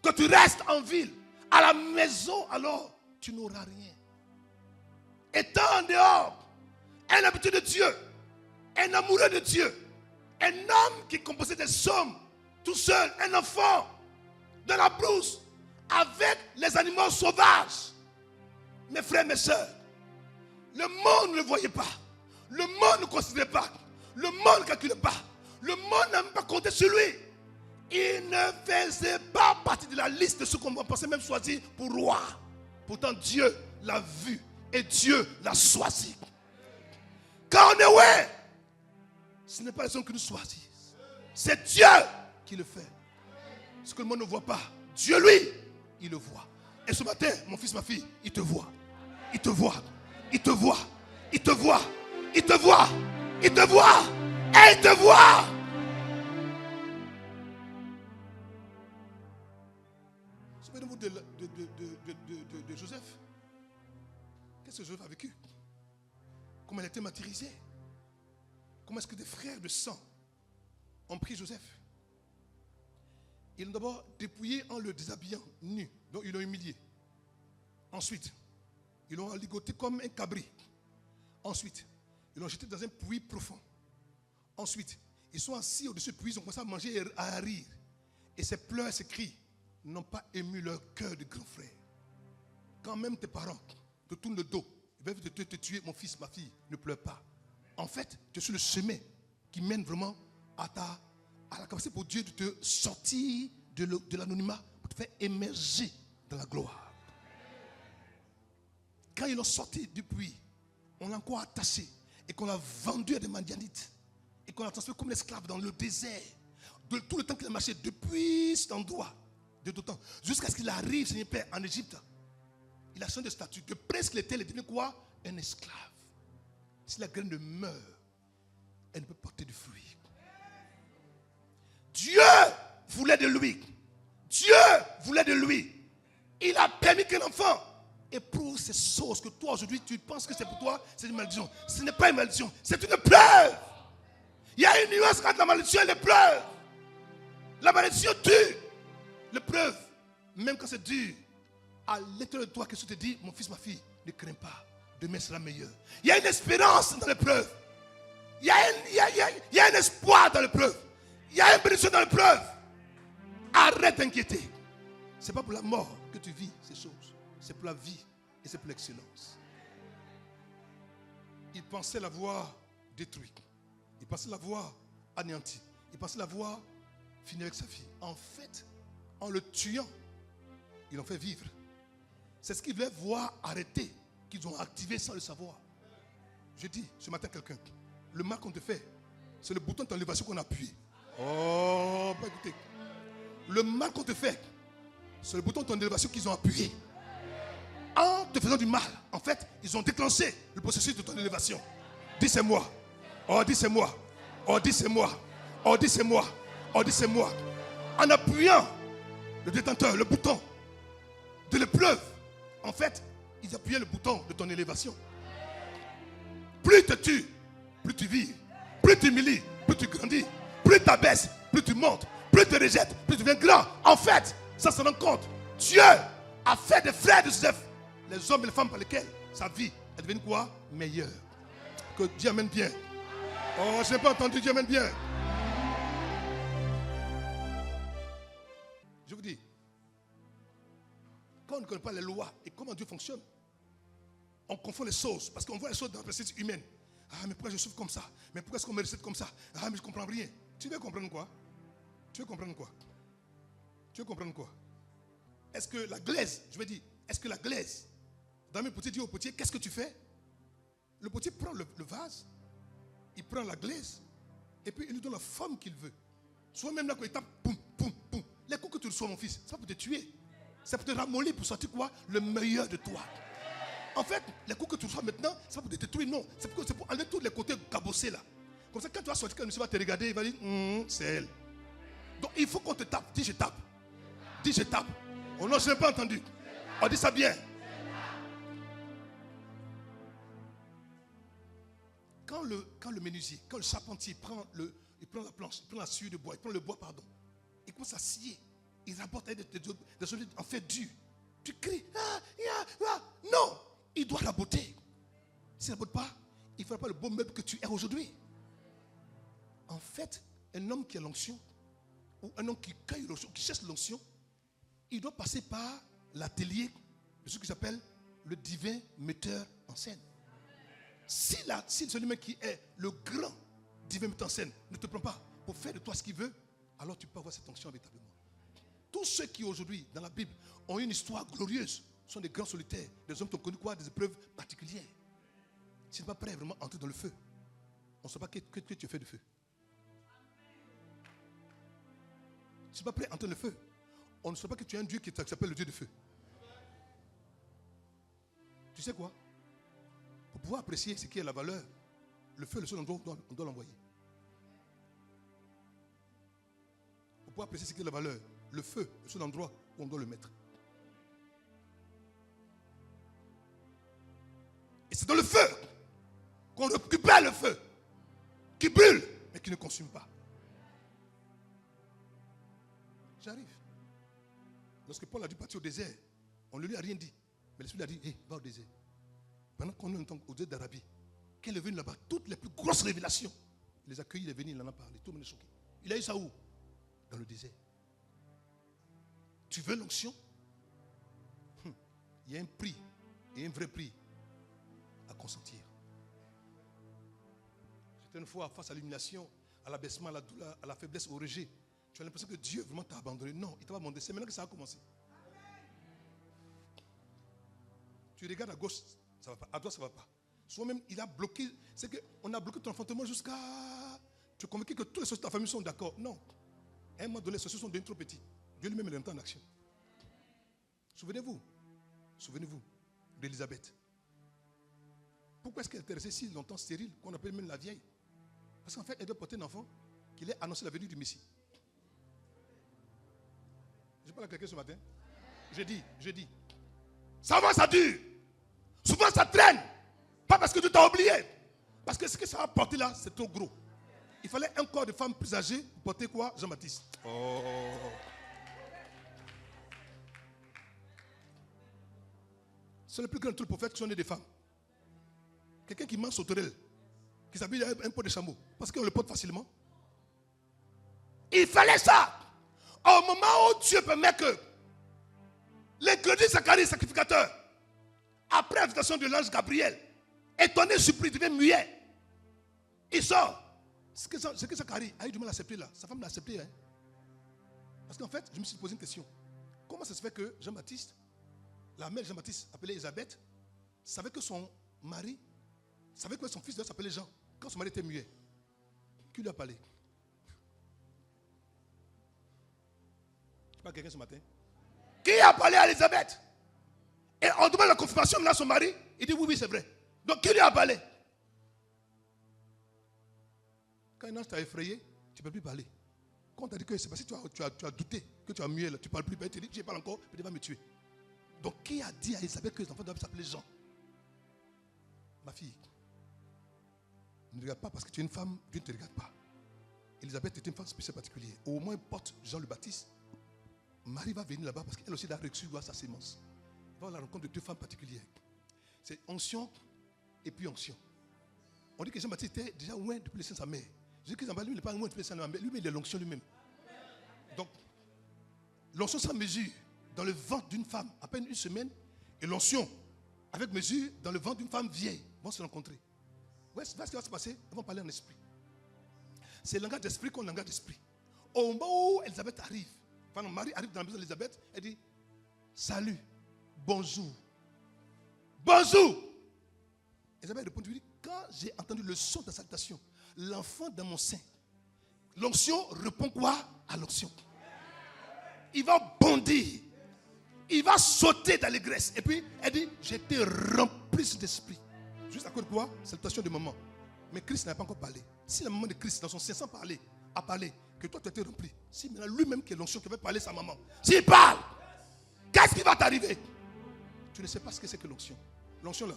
que tu restes en ville, à la maison, alors tu n'auras rien. Étant en dehors, un habitué de Dieu, un amoureux de Dieu, un homme qui composait des sommes, tout seul, un enfant, dans la brousse, avec les animaux sauvages. Mes frères, mes soeurs, le monde ne le voyait pas, le monde ne considérait pas, le monde ne calculait pas, le monde n'a même pas compté sur lui. Il ne faisait pas partie de la liste de ceux qu'on pensait même choisir pour roi. Pourtant, Dieu l'a vu et Dieu l'a choisi. Quand on est ouais, ce n'est pas les hommes qui nous choisissent. C'est Dieu qui le fait. Ce que le monde ne voit pas, Dieu, lui, il le voit. Et ce matin, mon fils, ma fille, il te voit. Il te voit. Il te voit. Il te voit. Il te voit. Il te voit. Et il te voit. Souvenez-vous de Joseph. Qu'est-ce que Joseph a vécu? Comment il a été martyrisé? Comment est-ce que des frères de sang ont pris Joseph? Ils l'ont d'abord dépouillé en le déshabillant, nu. Donc ils l'ont humilié. Ensuite, ils l'ont ligoté comme un cabri. Ensuite, ils l'ont jeté dans un puits profond. Ensuite, ils sont assis au-dessus du puits, ils ont commencé à manger et à rire. Et ces pleurs, ces cris n'ont pas ému leur cœur de grand frère. Quand même tes parents te tournent le dos, ils veulent te tuer, mon fils, ma fille, ne pleure pas. En fait, tu es sur le chemin qui mène vraiment à la capacité pour Dieu de te sortir de l'anonymat pour te faire émerger dans la gloire. Quand ils l'ont sorti du puits, on l'a encore attaché et qu'on l'a vendu à des Madianites et qu'on l'a transféré comme l'esclave dans le désert. De tout le temps qu'il a marché depuis cet endroit, de tout temps, jusqu'à ce qu'il arrive, Seigneur Père, en Égypte. Il a changé de statut. De presque il était devenu quoi? Un esclave. Si la graine meurt, elle ne peut porter de fruits. Dieu voulait de lui. Dieu voulait de lui. Il a permis qu'un enfant éprouve ces choses que toi aujourd'hui tu penses que c'est pour toi, c'est une malédiction. Ce n'est pas une malédiction, c'est une preuve. Il y a une nuance entre la malédiction et l'épreuve. La malédiction tue. L'épreuve, même quand c'est dur, à l'intérieur de toi, qu'est-ce que tu te dis? Mon fils, ma fille, ne crains pas. Demain sera meilleur. Il y a une espérance dans l'épreuve. Il y a un espoir dans l'épreuve. Il y a une bénédiction dans l'épreuve. Arrête d'inquiéter. Ce n'est pas pour la mort que tu vis ces choses. C'est pour la vie et c'est pour l'excellence. Il pensait l'avoir détruit. Il pensait l'avoir anéanti. Il pensait l'avoir fini avec sa fille. En fait, en le tuant, ils l'ont fait vivre. C'est ce qu'ils voulaient voir arrêter, qu'ils ont activé sans le savoir. Je dis ce matin à quelqu'un, le mal qu'on te fait, c'est le bouton d'enlèvement qu'on a appuyé. Oh, pas écoutez. Le mal qu'on te fait, c'est le bouton d'enlèvement qu'ils ont appuyé. En te faisant du mal, en fait, ils ont déclenché le processus de ton élévation. Dis c'est moi. Oh, dis c'est moi. Oh, dis c'est moi. Oh, dis c'est moi. Oh, dis c'est moi. En appuyant le détenteur, le bouton de l'épreuve, en fait, ils appuyaient le bouton de ton élévation. Plus tu tues, plus tu vis. Plus tu humilies, plus tu grandis. Plus tu abaisses, plus tu montes. Plus tu rejettes, plus tu deviens grand. En fait, ça se rend compte. Dieu a fait des frères de Joseph les hommes et les femmes par lesquels sa vie est devenue quoi? Meilleure. Que Dieu amène bien. Oh, je n'ai pas entendu, Dieu amène bien. Je vous dis, quand on ne connaît pas les lois et comment Dieu fonctionne, on confond les choses parce qu'on voit les choses dans la perspective humaine. Ah, mais pourquoi je souffre comme ça? Mais pourquoi est-ce qu'on me recette comme ça? Ah, mais je ne comprends rien. Tu veux comprendre quoi? Tu veux comprendre quoi? Tu veux comprendre quoi? Est-ce que la glaise, je veux dire, est-ce que la glaise, dans mes potiers dit au potier, qu'est-ce que tu fais? Le potier prend le vase, il prend la glaise, et puis il lui donne la forme qu'il veut. Soit même là, quand il tape, poum, poum, poum. Les coups que tu reçois, mon fils, c'est pas pour te tuer. C'est pour te ramollir, pour sortir quoi? Le meilleur de toi. En fait, les coups que tu reçois maintenant, c'est pas pour te détruire, non. C'est pour enlever tous les côtés cabossés là. Comme ça, quand tu vas sortir, quand le monsieur va te regarder, il va dire, c'est elle. Donc il faut qu'on te tape. Dis je tape. Dis je tape. Oh non, je n'ai pas entendu. On dit ça bien. Quand le menuisier, quand le charpentier il prend la planche, il prend la scie de bois, il prend le bois, pardon. Il commence à scier. Il rapporte des objets en fait dur. Tu cries, non, il doit raboter. S'il ne rabote pas, il ne fera pas le beau meuble que tu es aujourd'hui. En fait, un homme qui a l'onction, ou un homme qui cueille l'onction, qui cherche l'onction, il doit passer par l'atelier de ce qui s'appelle le divin metteur en scène. Si celui qui est le grand divin metteur en scène ne te prend pas pour faire de toi ce qu'il veut, alors tu peux avoir cette onction véritablement. Tous ceux qui aujourd'hui, dans la Bible, ont une histoire glorieuse sont des grands solitaires, des hommes qui ont connu quoi? Des épreuves particulières. Si tu n'es pas prêt vraiment à entrer dans le feu, on ne sait pas que tu fais de feu. Si tu n'es pas prêt à entrer dans le feu, on ne sait pas que tu es un Dieu qui s'appelle le Dieu de feu. Tu sais quoi? Pour pouvoir apprécier ce qui est la valeur, le feu est le seul endroit où on doit l'envoyer. Pour pouvoir apprécier ce qui est la valeur, le feu est le seul endroit où on doit le mettre. Et c'est dans le feu qu'on récupère le feu, qui brûle, mais qui ne consume pas. J'arrive. Lorsque Paul a dû partir au désert, on ne lui a rien dit. Mais l'Esprit lui a dit, hey, va au désert. Pendant qu'on est au désert d'Arabie, quand il est venu là-bas, toutes les plus grosses révélations, il les a accueillis, il est venu, il en a parlé. Tout le monde est choqué. Il a eu ça où? Dans le désert. Tu veux l'onction? Il y a un prix, et un vrai prix à consentir. J'étais une fois face à l'humiliation, à l'abaissement, à la douleur, à la faiblesse, au rejet. Tu as l'impression que Dieu vraiment t'a abandonné. Non, il t'a pas abandonné. C'est maintenant que ça a commencé. Tu regardes à gauche, ça ne va pas. À droite, ça ne va pas. Soit même, il a bloqué. C'est qu'on a bloqué ton enfantement jusqu'à. Tu es convaincu que tous les sociétés de ta famille sont d'accord. Non. À un moment donné, les sociétés sont devenues trop petits. Dieu lui-même est en action. Souvenez-vous d'Élisabeth. Pourquoi est-ce qu'elle était restée si longtemps stérile, qu'on appelle même la vieille? Parce qu'en fait, elle doit porter un enfant qui allait annoncer la venue du Messie. Je parle à quelqu'un ce matin. J'ai dit. Ça va, ça dure. Souvent, ça traîne. Pas parce que tu t'as oublié. Parce que ce que ça va porter là, c'est trop gros. Il fallait un corps de femme plus âgée pour porter quoi? Jean-Baptiste. Oh. C'est le plus grand de tous les prophètes qui sont nés des femmes. Quelqu'un qui mange sauterelle, qui s'habille avec un pot de chameau, parce qu'on le porte facilement. Il fallait ça. Au moment où Dieu permet que l'incrédule Zacharie, sacrificateur, après l'invitation de l'ange Gabriel, étonné, surpris, devient muet. Il sort. Ce que Zacharie a eu du mal à accepter là, sa femme l'a accepté. Hein? Parce qu'en fait, je me suis posé une question. Comment ça se fait que Jean-Baptiste, la mère de Jean-Baptiste, appelée Elisabeth, savait que son mari, savait que son fils s'appelait Jean, quand son mari était muet? Qui lui a parlé? Je parle à quelqu'un ce matin. Qui a parlé à Elisabeth? Et on demande la confirmation maintenant à son mari. Il dit oui, c'est vrai. Donc qui lui a parlé? Quand un ange t'a effrayé, tu ne peux plus parler. Quand on t'a dit que c'est parce que tu as douté, que tu as mué, là, tu ne parles plus, tu te dis je parle encore, il va me tuer. Donc qui a dit à Elisabeth que les enfants doivent s'appeler Jean? Ma fille, ne regarde pas parce que tu es une femme, Dieu ne te regarde pas. Elisabeth est une femme spéciale particulière. Au moins, porte Jean le Baptiste. Marie va venir là-bas parce qu'elle aussi a reçu sa sémence. Elle va à la rencontre de deux femmes particulières. C'est onction et puis onction. On dit que Jean-Baptiste était déjà loin depuis le sein de sa mère. Je dis que Jean-Baptiste, lui, il n'est pas loin depuis le sein de sa mère. Lui, il est l'onction lui-même. Donc, l'onction sans mesure dans le ventre d'une femme, à peine une semaine, et l'onction avec mesure dans le ventre d'une femme vieille vont se rencontrer. Ouais, c'est ce qui va se passer. Ils vont parler en esprit. C'est le langage d'esprit contre le langage d'esprit. Au moment où Elisabeth arrive, enfin, Marie arrive dans la maison d'Elisabeth, elle dit salut, bonjour. Bonjour. Elisabeth répond, lui dit, quand j'ai entendu le son de la salutation, l'enfant dans mon sein, l'onction répond quoi à l'onction? Il va bondir. Il va sauter d'allégresse. Et puis, elle dit, j'étais rempli d'esprit. Juste à cause de quoi? Salutation de maman. Mais Christ n'a pas encore parlé. Si la maman de Christ, dans son sein, sans parler, a parlé, que toi tu as été rempli. Si maintenant lui-même qui est l'onction qui va parler sa maman, s'il parle, qu'est-ce qui va t'arriver? Tu ne sais pas ce que c'est que l'onction. L'onction là,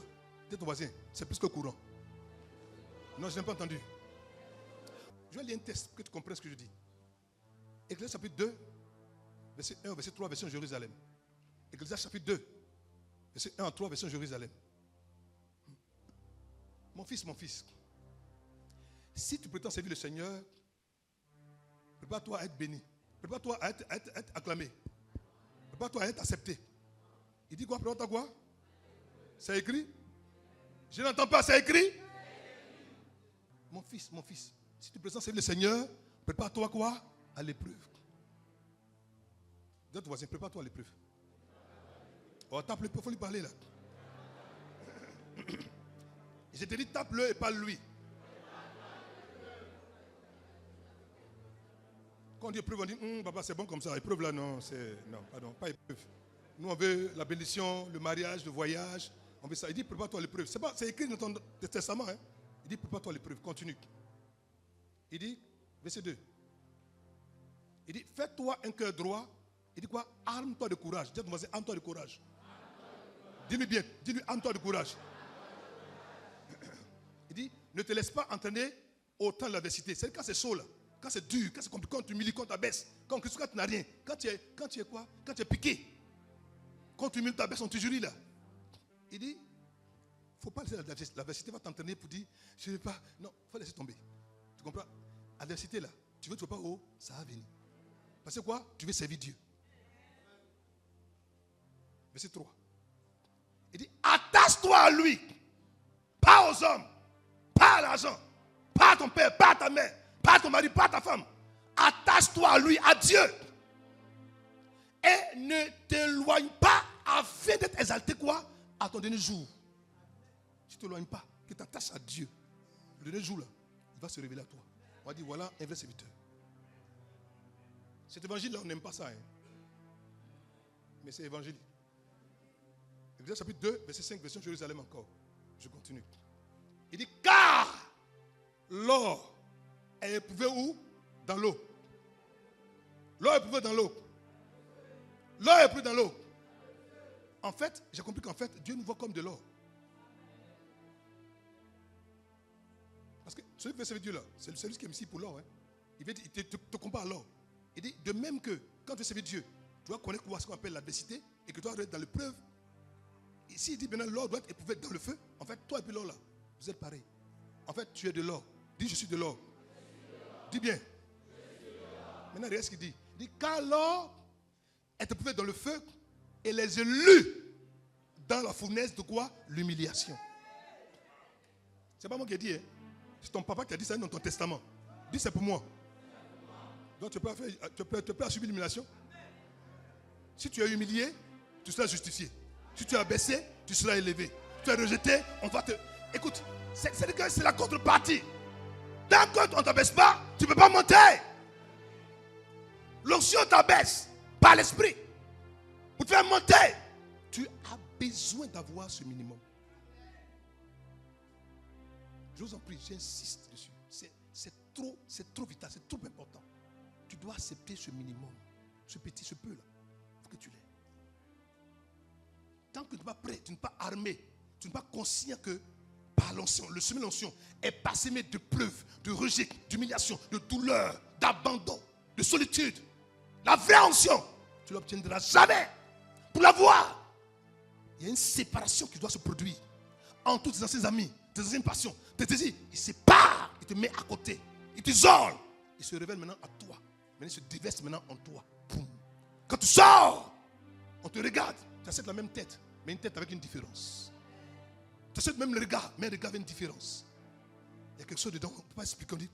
dis ton voisin, c'est plus que courant. Non, je n'ai pas entendu. Je vais lire un texte pour que tu comprennes ce que je dis. Ecclésiaste chapitre 2, verset 1, verset 3, verset Jérusalem. Ecclésiaste chapitre 2, verset 1 à 3, verset Jérusalem. Mon fils, si tu prétends servir le Seigneur, prépare-toi à être béni. Prépare-toi à être acclamé. Prépare-toi à être accepté. Il dit quoi? Prépare-toi quoi? C'est écrit? Je n'entends pas, c'est écrit? Mon fils, si tu prétends servir le Seigneur, prépare-toi quoi? À l'épreuve. Dis à ton voisin, prépare-toi à l'épreuve. Oh, tape l'épreuve, il faut lui parler là. Je te dis, tape-le et parle-lui. Quand on dit épreuve, on dit, papa, c'est bon comme ça. Épreuve là, non, pardon, pas épreuve. Nous, on veut la bénédiction, le mariage, le voyage. On veut ça. Il dit, prépare-toi à l'épreuve. C'est écrit dans ton testament. Hein? Il dit, prépare-toi à l'épreuve. Continue. Il dit, verset 2. Il dit, fais-toi un cœur droit. Il dit quoi? Arme-toi de courage. Dis à ton voisin, arme-toi de courage. Dis-lui bien, dis-lui, arme-toi de courage. Il dit, ne te laisse pas entraîner au temps de l'adversité. C'est quand c'est chaud là, quand c'est dur, quand c'est compliqué, quand tu humilies, quand tu abaisses, quand tu n'as rien, quand tu es quoi? Quand tu es piqué, quand tu humilies, tu abaisses, on te jurie là. Il dit, il ne faut pas laisser l'adversité va t'entraîner pour dire, je ne vais pas. Non, il faut laisser tomber. Tu comprends? L'adversité là, tu veux pas haut, ça va venir. Parce que quoi? Tu veux servir Dieu. Verset 3. Il dit, attache-toi à lui, pas aux hommes. Pas à l'argent, pas à ton père, pas à ta mère, pas à ton mari, pas à ta femme. Attache-toi à lui, à Dieu. Et ne t'éloigne pas afin d'être exalté quoi? À ton dernier jour. Si tu ne t'éloignes pas, que tu t'attaches à Dieu, le dernier jour là, il va se révéler à toi. On va dire voilà un vrai serviteur. Cet évangile là, on n'aime pas ça. Hein. Mais c'est évangile. Ecclésiaste chapitre 2, verset 5, verset Jérusalem encore. Je continue. Il dit, car l'or est éprouvé où? Dans l'eau. L'or est éprouvé dans l'eau. L'or est plus dans l'eau. En fait, j'ai compris qu'en fait, Dieu nous voit comme de l'or. Parce que celui qui veut servir Dieu là, c'est celui qui est ici pour l'or. Hein. Il te compare à l'or. Il dit, de même que quand tu veux servir Dieu, tu dois connaître ce qu'on appelle l'adversité et que tu dois être dans l'épreuve. Ici, il dit maintenant l'or doit être éprouvé dans le feu. En fait, toi et puis l'or là, vous êtes pareil. En fait, tu es de l'or. Dis, je suis de l'or. Dis bien. Maintenant, regarde ce qu'il dit. Il dit, car l'or est éprouvé dans le feu et les élus dans la fournaise de quoi? L'humiliation. C'est pas moi qui ai dit. Hein. C'est ton papa qui a dit ça dans ton testament. Dis, c'est pour moi. Donc, tu peux assumer l'humiliation. Si tu es humilié, tu seras justifié. Si tu es abaissé, tu seras élevé. Si tu es rejeté, on va te... Écoute, c'est la contrepartie. Tant qu'on ne t'abaisse pas, tu ne peux pas monter. L'onction t'abaisse par l'esprit. Pour te faire monter, tu as besoin d'avoir ce minimum. Je vous en prie, j'insiste dessus. C'est trop vital, c'est trop important. Tu dois accepter ce minimum, ce peu là. Il faut que tu l'aies. Tant que tu n'es pas prêt, tu n'es pas armé, tu n'es pas conscient que par l'onction, le chemin de l'onction est parsemé de preuves, de rejet, d'humiliation, de douleur, d'abandon, de solitude. La vraie onction, tu ne l'obtiendras jamais. Pour l'avoir, il y a une séparation qui doit se produire entre tes anciens amis, tes anciennes passions, tes désirs. Il se sépare, il te met à côté, il t'isole. Il se révèle maintenant à toi. Maintenant, il se déverse maintenant en toi. Boum. Quand tu sors, on te regarde. Tu acceptes la même tête, mais une tête avec une différence. Tu acceptes même le regard, mais un regard avec une différence. Il y a quelque chose dedans, on ne peut pas expliquer.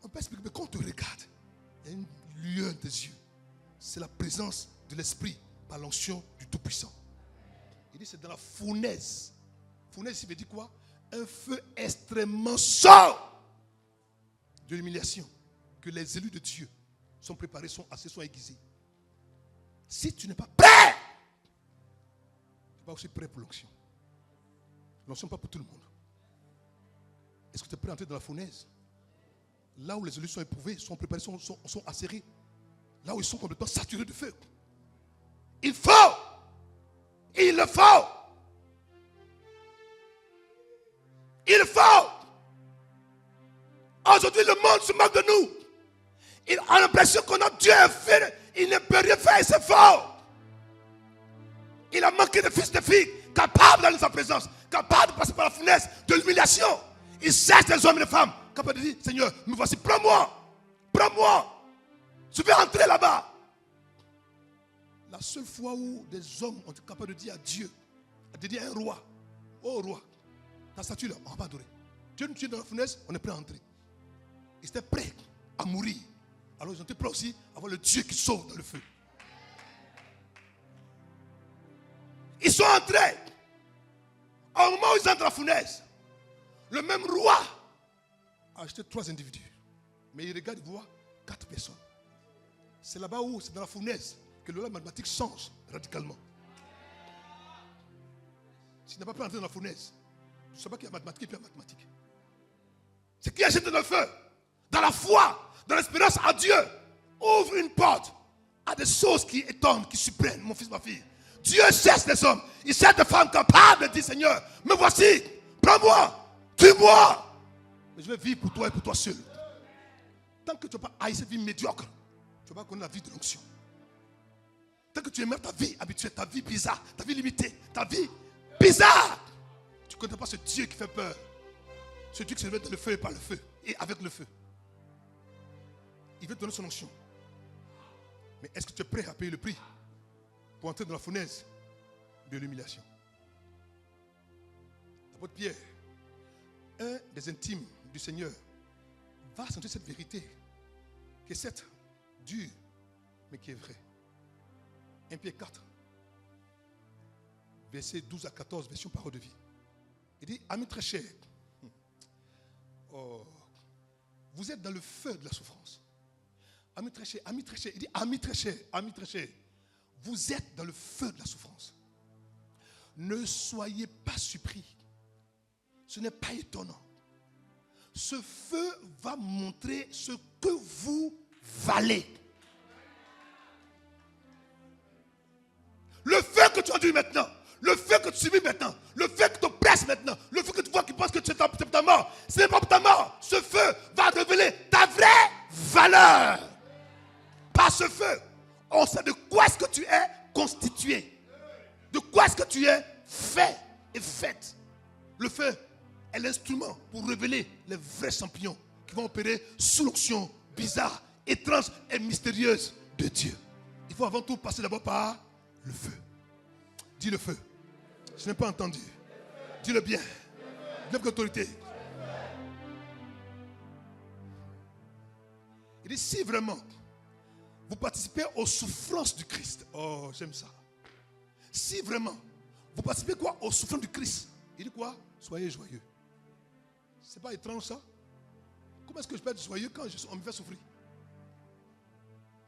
On peut expliquer, mais quand on te regarde, il y a une lueur des yeux. C'est la présence de l'esprit par l'onction du Tout-Puissant. Il dit c'est dans la fournaise. Fournaise, ici veut dire quoi? Un feu extrêmement chaud de l'humiliation que les élus de Dieu sont préparés, sont aiguisés. Si tu n'es pas prêt, tu n'es pas aussi prêt pour l'onction. L'onction n'est pas pour tout le monde. Est-ce que tu es prêt à entrer dans la fournaise? Là où les élus sont éprouvés, sont préparés, sont acérés. Là où ils sont complètement saturés de feu. Il le faut. Il le faut. Aujourd'hui, le monde se moque de nous. Il a l'impression qu'on a Dieu fait. Il ne peut rien faire, c'est faux. Il a manqué de fils de filles capables d'aller dans sa présence, capables de passer par la fournaise de l'humiliation. Il cherche des hommes et des femmes capables de dire, Seigneur, me voici, prends-moi. Je vais entrer là-bas. La seule fois où des hommes ont été capables de dire à Dieu, de dire à un roi, oh roi, ta statue là, on va pas adorer. Dieu nous tue dans la fournaise, on est prêt à entrer. Ils étaient prêts à mourir. Alors ils ont été prêts aussi à avoir le Dieu qui sauve dans le feu. Ils sont entrés. Au moment où ils entrent dans la fournaise, le même roi a acheté 3 individus. Mais il regarde, il voit 4 personnes. C'est là-bas où, c'est dans la fournaise, que le loi mathématique change radicalement. Si tu n'as pas pu entrer dans la fournaise, tu ne sais pas qu'il y a mathématique et puis il y a mathématique. C'est qui achète dans le feu, dans la foi, dans l'espérance à Dieu, ouvre une porte à des choses qui étonnent, qui surprennent, mon fils, ma fille. Dieu cherche des hommes, il cherche des femmes capables de dire, Seigneur, me voici, prends-moi, tue-moi. Mais je vais vivre pour toi et pour toi seul. Tant que tu ne vas pas haïr cette vie médiocre, tu ne vas pas connaître la vie de l'onction. Tant que tu aimes ta vie habituelle, ta vie bizarre, ta vie limitée, ta vie bizarre, tu ne connais pas ce Dieu qui fait peur. Ce Dieu qui se révèle dans le feu et par le feu et avec le feu. Il veut te donner son onction. Mais est-ce que tu es prêt à payer le prix pour entrer dans la fournaise de l'humiliation? L'apôtre Pierre, un des intimes du Seigneur, va sentir cette vérité qui est certes dure, mais qui est vraie. 1 Pierre 4, versets 12 à 14, version parole de vie. Il dit, amis très chers, vous êtes dans le feu de la souffrance. Amis très chers, il dit, amis très chers, vous êtes dans le feu de la souffrance. Ne soyez pas surpris. Ce n'est pas étonnant. Ce feu va montrer ce que vous valez. tu endures maintenant, le feu que tu subis maintenant, le feu que tu presses maintenant, le feu que tu vois qui pense que c'est ta mort, ce n'est pas pour ta mort. Ce feu va révéler ta vraie valeur. Par ce feu, on sait de quoi est-ce que tu es constitué. De quoi est-ce que tu es fait et faite. Le feu est l'instrument pour révéler les vrais champions qui vont opérer sous l'onction bizarre, étrange et mystérieuse de Dieu. Il faut avant tout passer d'abord par le feu. Dis le feu. Je n'ai pas entendu. Dis-le bien. Lève l'autorité. Il dit si vraiment vous participez aux souffrances du Christ. Oh, j'aime ça. Si vraiment vous participez quoi aux souffrances du Christ. Il dit quoi? Soyez joyeux. C'est pas étrange ça? Comment est-ce que je peux être joyeux quand on me fait souffrir?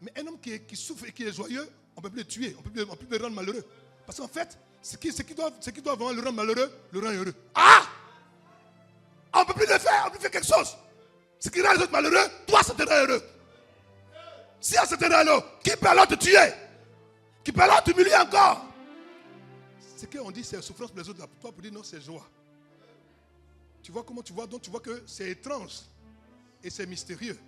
Mais un homme qui souffre et qui est joyeux, on ne peut plus le tuer, on ne peut plus le rendre malheureux. Parce qu'en fait, ce qui doit vraiment le rendre malheureux, le rend heureux. Ah! On ne peut plus le faire, on peut plus faire quelque chose. Ce qui rend les autres malheureux, toi ça te rend heureux. Si on se te rend heureux, qui peut alors te tuer? Qui peut alors t'humilier encore? Ce qu'on dit c'est souffrance pour les autres, toi pour dire non c'est joie. Tu vois comment tu vois? Donc tu vois que c'est étrange et c'est mystérieux.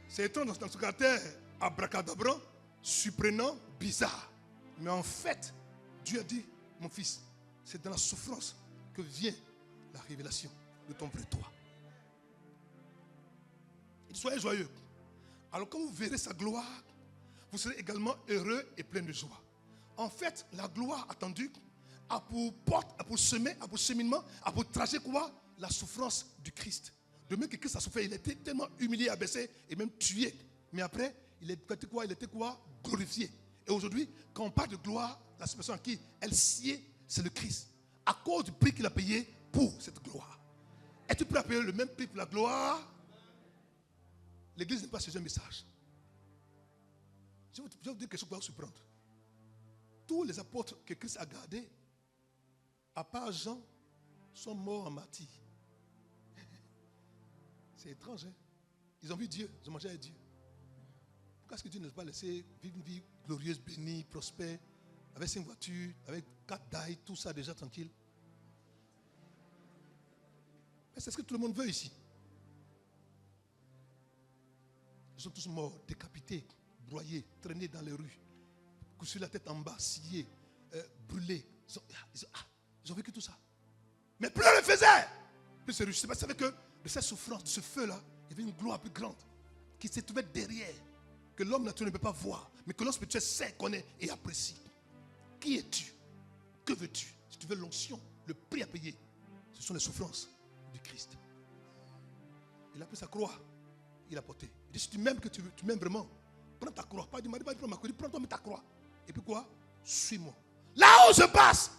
C'est étrange dans ce caractère abracadabrant, surprenant, bizarre. Mais en fait, Dieu a dit, mon fils, c'est dans la souffrance que vient la révélation de ton vrai toi. Il dit, soyez joyeux. Alors quand vous verrez sa gloire, vous serez également heureux et plein de joie. En fait, la gloire attendue a pour porte, a pour semer, a pour cheminement, a pour trajet quoi? La souffrance du Christ. De même que Christ a souffert, il était tellement humilié, abaissé et même tué. Mais après, il était quoi? Glorifié. Et aujourd'hui, quand on parle de gloire, la personne à qui elle sied, c'est le Christ. À cause du prix qu'il a payé pour cette gloire. Es-tu prêt à payer le même prix pour la gloire? L'église n'est pas ce message. Je vais vous dire quelque chose qui va vous surprendre. Tous les apôtres que Christ a gardés, à part Jean, sont morts en martyrs. C'est étrange, hein? Ils ont vu Dieu, ils ont mangé avec Dieu. Pourquoi est-ce que Dieu ne les a pas laissé vivre une vie glorieuse, bénie, prospère, avec 5 voitures, avec 4 dailles, tout ça déjà tranquille? Mais c'est ce que tout le monde veut ici. Ils sont tous morts, décapités, broyés, traînés dans les rues, couchés la tête en bas, sciés, brûlés. Ils ont vécu tout ça. Mais plus on le faisait, plus c'est riche. C'est parce que de cette souffrance, de ce feu-là, il y avait une gloire plus grande qui se trouvait derrière, que l'homme naturel ne peut pas voir, mais que l'homme spirituel sait, connaît et apprécie. Qui es-tu? Que veux-tu? Si tu veux l'onction, le prix à payer, ce sont les souffrances du Christ. Il a pris sa croix, il a porté. Il dit, si tu m'aimes, que tu m'aimes vraiment, prends ta croix. Pas du mari, prends ma croix. Prends-toi ta croix. Et puis quoi? Suis-moi. Là où je passe,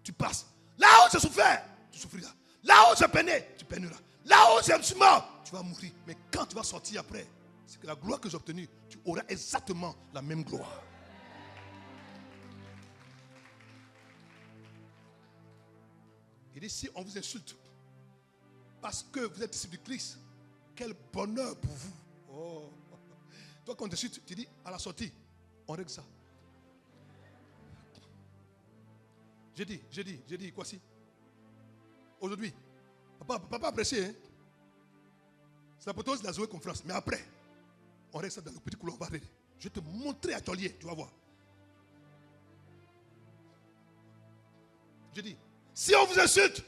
tu passes. Là où je souffre, tu souffriras. Là où je peinais, tu peineras. Là où je suis mort, tu vas mourir. Mais quand tu vas sortir après, c'est que la gloire que j'ai obtenue, tu auras exactement la même gloire. Il dit, si on vous insulte parce que vous êtes disciple du Christ, quel bonheur pour vous. Oh. Toi, quand tu t'insultes, tu dis, à la sortie, on règle ça. J'ai dit, quoi si? Aujourd'hui, papa a prêché, hein? C'est la potose de la Zoé conférence. Mais après, on règle ça dans le petit couloir. Je vais te montrer à ton lieu, tu vas voir. Je dis, si on vous insulte,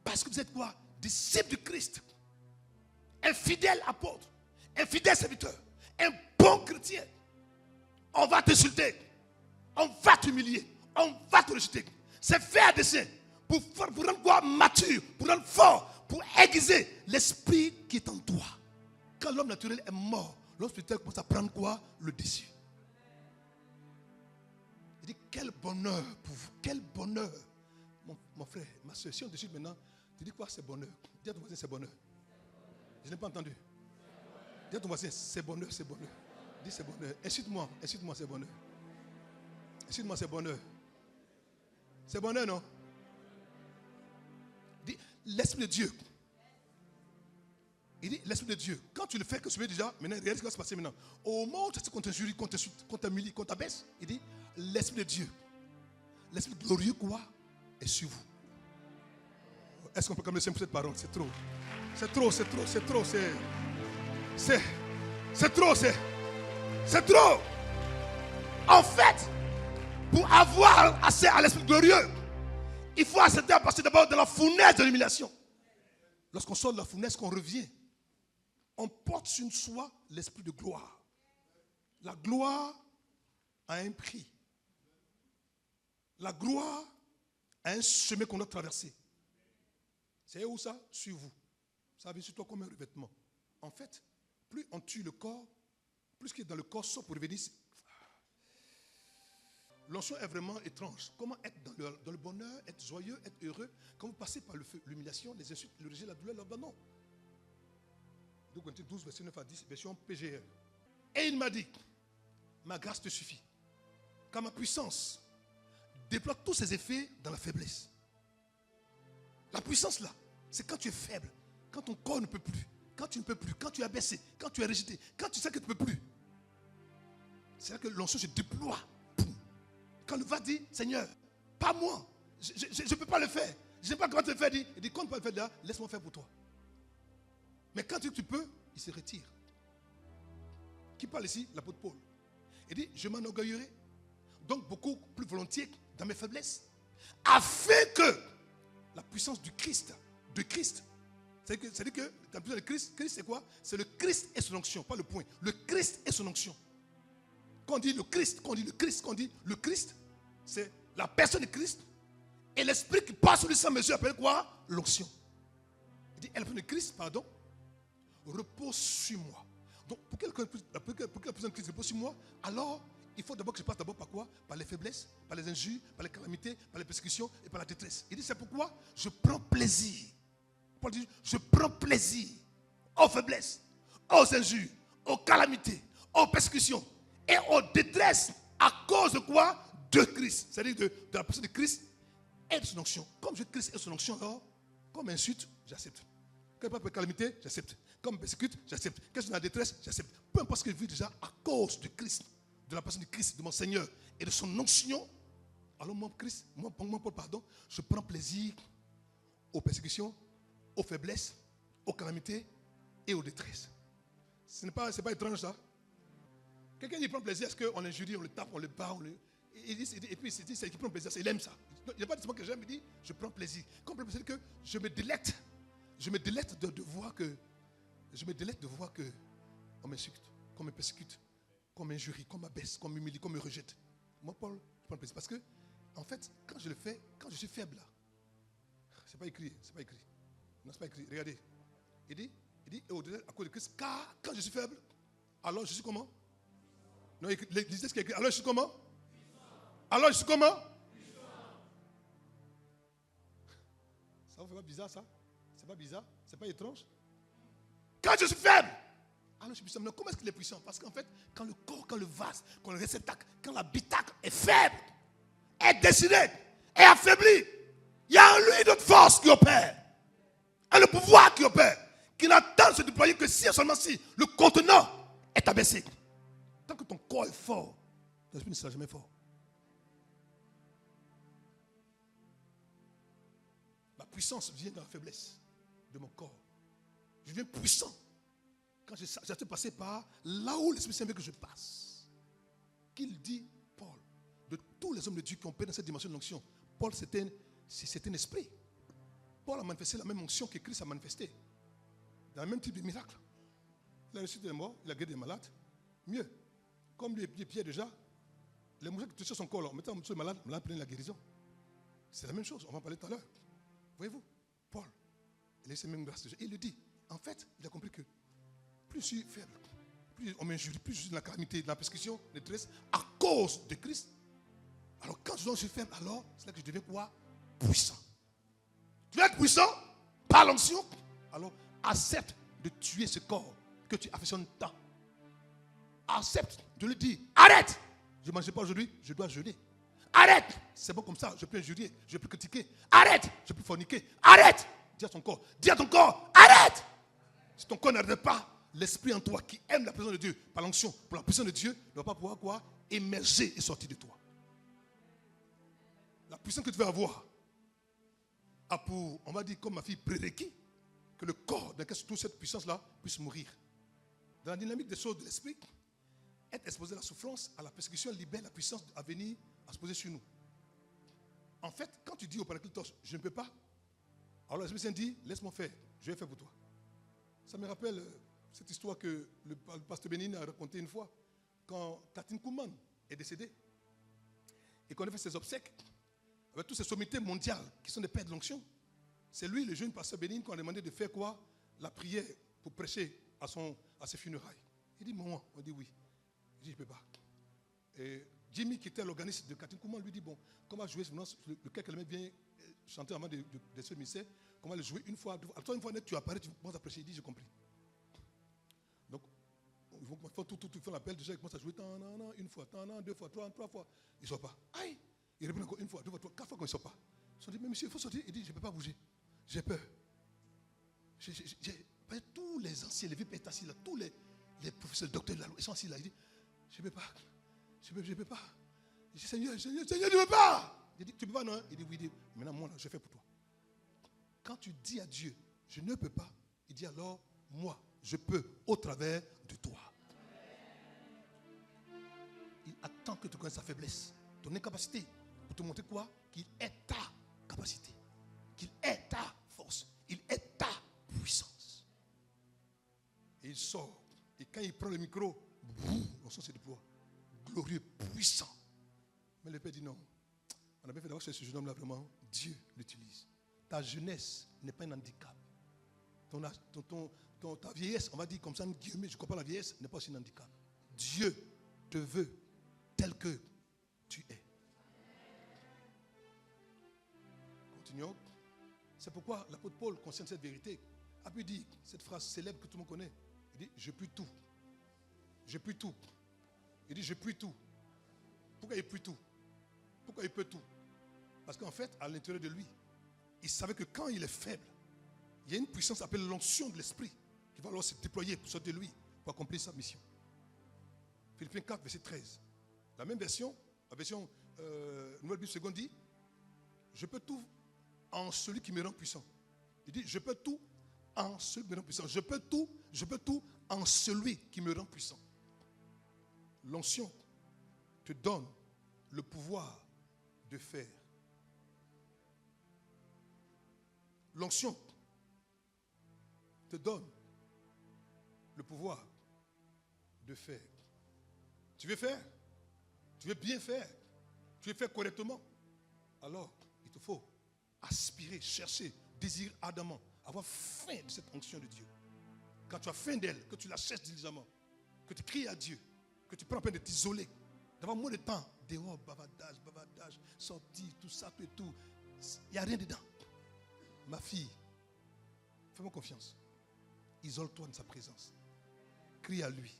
parce que vous êtes quoi? Disciple du Christ, un fidèle apôtre, un fidèle serviteur, un bon chrétien, on va t'insulter, on va t'humilier, on va te rejeter. C'est faire des dessein pour rendre quoi? Mature, pour rendre fort, pour aiguiser l'esprit qui est en toi. Quand l'homme naturel est mort, l'homme spirituel commence à prendre quoi? Le dessus. Il dit, quel bonheur pour vous, quel bonheur. Mon frère, ma soeur, si on décide maintenant, tu dis quoi? C'est bonheur. Dis à ton voisin, c'est bonheur. Je n'ai pas entendu. Dis à ton voisin, c'est bonheur, c'est bonheur. Dis c'est bonheur. Incite-moi, c'est bonheur. Incite-moi, c'est bonheur. C'est bonheur, non? Dis, l'Esprit de Dieu. Il dit, l'Esprit de Dieu. Quand tu le fais, que tu veux déjà, maintenant, réalise ce qui va se passer maintenant. Au moment où tu sais qu'on t'injurie, qu'on t'humilie, qu'on t'abaisse, il dit, l'Esprit de Dieu l'Esprit glorieux quoi est sur vous. Est-ce qu'on peut comme le Seigneur pour cette parole? C'est trop. C'est trop, c'est trop, c'est trop, c'est trop, c'est trop. En fait, pour avoir accès à l'Esprit glorieux, il faut accepter à passer d'abord dans la fournaise de l'humiliation. Lorsqu'on sort de la fournaise, qu'on revient, on porte sur soi l'Esprit de gloire. La gloire a un prix. La gloire a un chemin qu'on doit traverser. C'est où ça? Sur vous. Ça vient sur toi comme un revêtement. En fait, plus on tue le corps, plus ce qui est dans le corps sort pour revenir. L'onction est vraiment étrange. Comment être dans le bonheur, être joyeux, être heureux, quand vous passez par le feu, l'humiliation, les insultes, le rejet, la douleur, l'abandon. 2 Corinthiens 12, verset 9 à 10, version PGL. Et il m'a dit, ma grâce te suffit, car ma puissance déploie tous ses effets dans la faiblesse. La puissance là, c'est quand tu es faible, quand ton corps ne peut plus, quand tu ne peux plus, quand tu es abaissé, quand tu es rejeté, quand tu sais que tu ne peux plus. C'est là que l'onction se déploie. Quand le va dire, Seigneur, pas moi, je ne peux pas le faire. Je ne sais pas comment te le faire. Il dit, quand tu peux le faire là, laisse-moi faire pour toi. Mais quand tu peux, il se retire. Qui parle ici? L'apôtre Paul. Il dit, je m'enorgueillerai donc beaucoup plus volontiers dans mes faiblesses, afin que la puissance du Christ, c'est-à-dire que la puissance de Christ c'est quoi? C'est le Christ et son onction, pas le point. Le Christ et son onction. Quand on dit le Christ, c'est la personne de Christ et l'esprit qui passe sur lui sans mesure appelle quoi? L'onction. Il dit, la personne de Christ, repose sur moi. Donc, pour que la personne de Christ repose sur moi, alors, il faut d'abord que je passe d'abord par quoi? Par les faiblesses, par les injures, par les calamités, par les persécutions et par la détresse. Il dit, c'est pourquoi je prends plaisir. Paul dit, je prends plaisir aux faiblesses, aux injures, aux calamités, aux persécutions et aux détresses à cause de quoi? De Christ. C'est-à-dire de la personne de Christ et de son onction. Comme je Christ et son onction, alors, comme insulte, j'accepte. Quand il parle de calamité, j'accepte. Comme persécute, j'accepte. Quand je suis dans la détresse, j'accepte. Peu importe ce que je vis déjà, à cause de Christ, de la personne de Christ, de mon Seigneur et de son onction, alors moi, Paul, je prends plaisir aux persécutions, aux faiblesses, aux calamités et aux détresses. Ce n'est pas étrange ça. Quelqu'un qui prend plaisir à ce qu'on l'injurie, on le tape, on le bat, et puis il dit c'est qui prend plaisir, il aime ça. Il n'y a pas de que j'aime, il dit je prends plaisir. Comme le plaisir que je me délecte de voir que on m'insulte, qu'on me persécute, qu'on m'injurie, qu'on m'abaisse, qu'on m'humilie, qu'on me rejette. Moi, Paul, je prends plaisir. Parce que, en fait, quand je le fais, quand je suis faible là, c'est pas écrit. Non, c'est pas écrit. Regardez. Il dit, au-delà, à cause de Christ, car quand je suis faible, alors je suis comment? Non, lisez ce qui est écrit. Alors je suis comment? Alors je suis comment? Ça vous fait pas bizarre ça? C'est pas bizarre? C'est pas étrange? Quand je suis faible, alors je suis puissant. Mais comment est-ce qu'il est puissant? Parce qu'en fait, quand le corps, quand le vase, quand le réceptacle, quand l'habitacle est faible, est décidé, est affaibli, il y a en lui d'autres forces qui opèrent. Et le pouvoir qui opère, qui n'attend de se déployer que si et seulement si le contenant est abaissé. Tant que ton corps est fort, ton esprit ne sera jamais fort. La puissance vient dans la faiblesse de mon corps. Je deviens puissant quand j'ai passé par là où l'Esprit Saint veut que je passe. Qu'il dit, Paul, de tous les hommes de Dieu qui ont pénétré dans cette dimension de l'onction, Paul c'était un esprit. Paul a manifesté la même onction que Christ a manifesté. Dans le même type de miracle. Il a ressuscité les morts, il a guéri les malades. Mieux. Comme lui et Pierre déjà, les mouches qui touchaient son corps, en mettant sur le malade, prenait la guérison. C'est la même chose, on va en parler tout à l'heure. Voyez-vous, Paul, il a eu ces mêmes grâces. Il le dit. En fait, il a compris que plus je suis faible, plus on m'injurie, plus je suis dans la calamité, dans la persécution, la détresse, à cause de Christ. Alors quand je suis faible, alors c'est là que je deviens quoi? Puissant. Tu veux être puissant par l'onction? Alors accepte de tuer ce corps que tu affectionnes tant. Accepte de lui dire, arrête, je ne mangerai pas aujourd'hui, je dois jeûner. Arrête, c'est bon comme ça, je peux injurier, je peux critiquer. Arrête, je peux forniquer. Arrête, dis à ton corps, arrête. Si ton corps n'arrête pas, l'esprit en toi qui aime la présence de Dieu, par l'onction, pour la puissance de Dieu, ne va pas pouvoir quoi? Émerger et sortir de toi. puissance que tu veux avoir a pour, on va dire comme ma fille, prérequis que le corps dans lequel se trouve cette puissance-là puisse mourir. Dans la dynamique des choses de l'esprit, être exposé à la souffrance, à la persécution, libère la puissance à venir à se poser sur nous. En fait, quand tu dis au Paraclétos, je ne peux pas, alors l'Esprit Saint dit, laisse-moi faire, je vais faire pour toi. Ça me rappelle cette histoire que le pasteur Bénin a racontée une fois, quand Catherine Kuhlman est décédée, et qu'on a fait ses obsèques, avec toutes ces sommités mondiales qui sont des pères de l'onction. C'est lui, le jeune pasteur Bénin, qu'on a demandé de faire quoi? La prière pour prêcher à ses funérailles. Il dit, moi, on dit oui. Il dit, je ne peux pas. Et Jimmy, qui était l'organiste de Catherine Kuhlman, lui dit, bon, comment jouer lequel qu'elle vient chanter avant de ce mystère, comment le jouer une fois, deux fois. Alors, toi, une fois net, tu apparais, tu commences à prêcher. Il dit, j'ai compris. Donc, ils font ils font l'appel, déjà, ils commencent à jouer une fois, deux fois, trois fois. Ils ne sortent pas. Aïe! Ils répondent encore une fois, deux fois, quatre fois, quand ils ne sortent pas. Ils se disent, mais monsieur, il faut sortir. Il dit, je ne peux pas bouger. J'ai peur. Tous les anciens, les vieux pères assis là, tous les professeurs, docteurs de la loi, ils sont assis là. Il dit, je ne peux pas. Je ne peux pas. Il dit, Seigneur, je ne peux pas. Il dit, tu ne peux pas, non? Il dit, oui. Il dit, maintenant, moi, là, je fais pour toi. Quand tu dis à Dieu, je ne peux pas, il dit alors, moi, je peux au travers de toi. Il attend que tu connaisses sa faiblesse, ton incapacité, pour te montrer quoi? Qu'il est ta capacité, qu'il est ta force, il est ta puissance. Et il sort, et quand il prend le micro, on sent ses déploiements, glorieux, puissant. Mais le Père dit non, on a bien fait d'avoir ce jeune homme-là, vraiment, Dieu l'utilise. Ta jeunesse n'est pas un handicap. Ta vieillesse, on va dire comme ça, je ne comprends pas la vieillesse, n'est pas aussi un handicap. Dieu te veut tel que tu es. Continuons. C'est pourquoi l'apôtre Paul, conscient de cette vérité, a pu dire cette phrase célèbre que tout le monde connaît. Il dit, je puis tout. Je puis tout. Il dit, je puis tout. Pourquoi il puis tout? Pourquoi il peut tout? Parce qu'en fait, à l'intérieur de lui, il savait que quand il est faible, il y a une puissance appelée l'onction de l'esprit qui va alors se déployer pour sortir de lui pour accomplir sa mission. Philippiens 4, verset 13. La même version, la version Nouvelle Bible seconde dit, je peux tout en celui qui me rend puissant. Il dit, je peux tout en celui qui me rend puissant. Je peux tout en celui qui me rend puissant. L'onction te donne le pouvoir de faire. L'onction te donne le pouvoir de faire. Tu veux faire? Tu veux bien faire? Tu veux faire correctement? Alors, il te faut aspirer, chercher, désirer ardemment, avoir faim de cette onction de Dieu. Quand tu as faim d'elle, que tu la cherches diligemment, que tu cries à Dieu, que tu prends la peine de t'isoler, d'avoir moins de temps, dehors, bavardage, sortir, tout ça, tout. Il n'y a rien dedans. Ma fille, fais-moi confiance. Isole-toi de sa présence. Crie à lui.